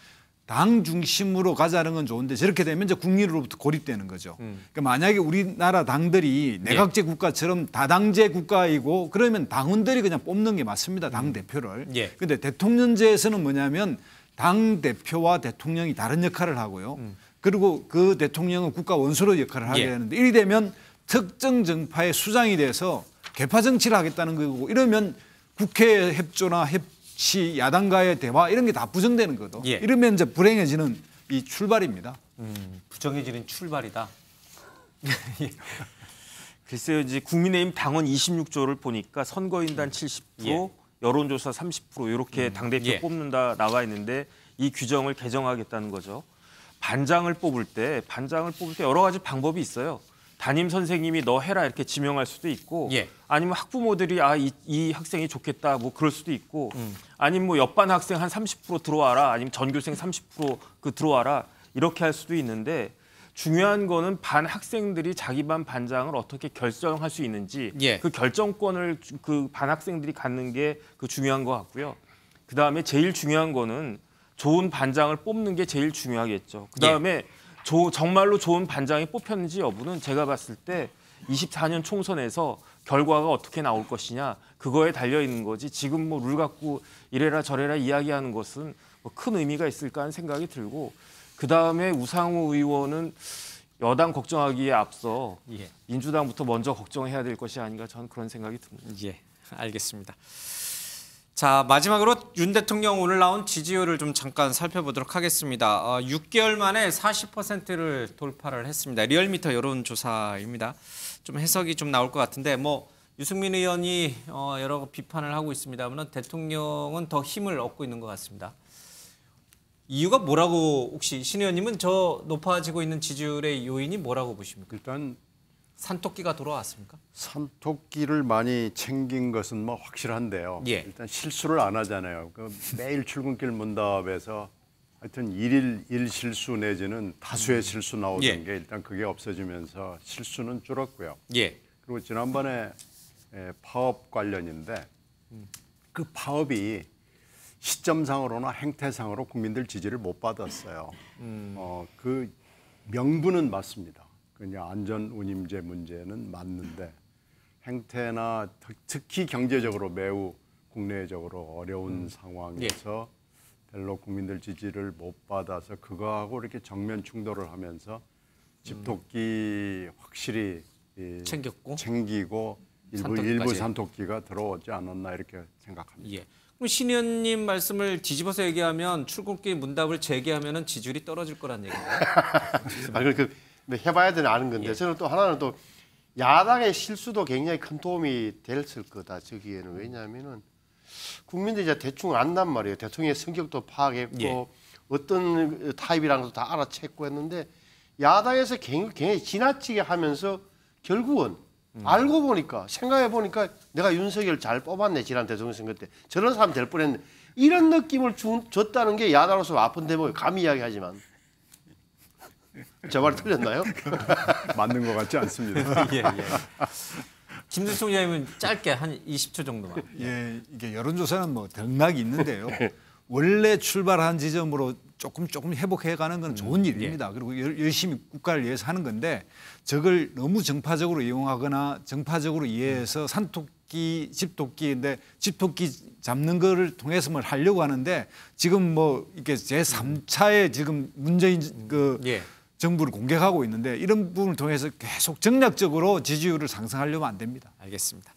당 중심으로 가자는 건 좋은데 저렇게 되면 이제 국민으로부터 고립되는 거죠. 그러니까 만약에 우리나라 당들이 내각제 국가처럼 다당제 국가이고 그러면 당원들이 그냥 뽑는 게 맞습니다. 당 대표를. 그런데 대통령제에서는 뭐냐면 당 대표와 대통령이 다른 역할을 하고요. 그리고 그 대통령은 국가 원수로 역할을 하게 되는데 이리 되면 특정 정파의 수장이 돼서 개파 정치를 하겠다는 거고, 이러면 국회 협조나 시 야당과의 대화 이런 게 다 부정되는 거죠. 이러면 이제 불행해지는 이 출발입니다. 부정해지는 출발이다. 글쎄요, 이제 국민의힘 당원 26조를 보니까 선거인단 70%, 여론조사 30% 이렇게 당대표 뽑는다 나와 있는데 이 규정을 개정하겠다는 거죠. 반장을 뽑을 때 여러 가지 방법이 있어요. 담임 선생님이 너 해라 이렇게 지명할 수도 있고, 아니면 학부모들이 이 학생이 좋겠다 뭐 그럴 수도 있고, 아니면 뭐 옆반 학생 한 30% 들어와라, 아니면 전교생 30% 들어와라 이렇게 할 수도 있는데, 중요한 거는 반 학생들이 자기 반 반장을 어떻게 결정할 수 있는지 그 결정권을 그 반 학생들이 갖는 게 그 중요한 것 같고요. 그 다음에 제일 중요한 거는 좋은 반장을 뽑는 게 제일 중요하겠죠. 그 다음에 정말로 좋은 반장이 뽑혔는지 여부는 제가 봤을 때 24년 총선에서 결과가 어떻게 나올 것이냐 그거에 달려 있는 거지, 지금 뭐 룰 갖고 이래라 저래라 이야기하는 것은 뭐 큰 의미가 있을까 하는 생각이 들고, 그 다음에 우상호 의원은 여당 걱정하기에 앞서 민주당부터 먼저 걱정해야 될 것이 아닌가, 저는 그런 생각이 듭니다. 알겠습니다. 자, 마지막으로 윤 대통령 오늘 나온 지지율을 좀 잠깐 살펴보도록 하겠습니다. 6개월 만에 40%를 돌파를 했습니다. 리얼미터 여론조사입니다. 좀 해석이 좀 나올 것 같은데, 뭐 유승민 의원이 여러 비판을 하고 있습니다만 대통령은 더 힘을 얻고 있는 것 같습니다. 이유가 뭐라고, 혹시 신 의원님은 저 높아지고 있는 지지율의 요인이 뭐라고 보십니까? 일단 산토끼가 돌아왔습니까? 산토끼를 많이 챙긴 것은 뭐 확실한데요. 일단 실수를 안 하잖아요. 그 매일 출근길 문답에서 하여튼 일일 실수 내지는 다수의 실수 나오던 게 일단 그게 없어지면서 실수는 줄었고요. 그리고 지난번에 파업 관련인데 그 파업이 시점상으로나 행태상으로 국민들 지지를 못 받았어요. 그 명분은 맞습니다. 그냥 안전운임제 문제는 맞는데 행태나 특히 경제적으로 매우 국내적으로 어려운 상황에서 별로 국민들 지지를 못 받아서 그거하고 이렇게 정면 충돌을 하면서 집토끼 확실히 챙기고 일부 산토끼가 들어오지 않았나 이렇게 생각합니다. 그럼 신 의원님 말씀을 뒤집어서 얘기하면 출근길 문답을 재개하면 지지율이 떨어질 거란 얘기인가요? 해봐야 되는 아는 건데 저는 또 하나는 또 야당의 실수도 굉장히 큰 도움이 됐을 거다. 저기에는 왜냐하면은 국민들이 이제 대충 안단 말이에요. 대통령의 성격도 파악했고 어떤 타입이라는 것도 다 알아챘고 했는데 야당에서 굉장히 지나치게 하면서 결국은 알고 보니까 생각해 보니까 내가 윤석열 잘 뽑았네 지난 대통령 선거 때 저런 사람 될 뻔했네 이런 느낌을 줬다는 게 야당으로서 아픈 대목이에요. 감히 이야기하지만 저 말 틀렸나요? 맞는 것 같지 않습니다. 예. 김준수 총장님은 짧게 한 20초 정도만. 예, 이게 여론조사는 뭐 등락이 있는데요. 원래 출발한 지점으로 조금 회복해가는 건 좋은 일입니다. 그리고 열심히 국가를 위해서 하는 건데 저걸 너무 정파적으로 이용하거나 정파적으로 이해해서 산토끼, 집토끼인데 집토끼 잡는 거를 통해서 뭘 하려고 하는데 지금 뭐 이게 제3차에 지금 문재인 정부를 공격하고 있는데 이런 부분을 통해서 계속 정략적으로 지지율을 상승하려면 안 됩니다. 알겠습니다.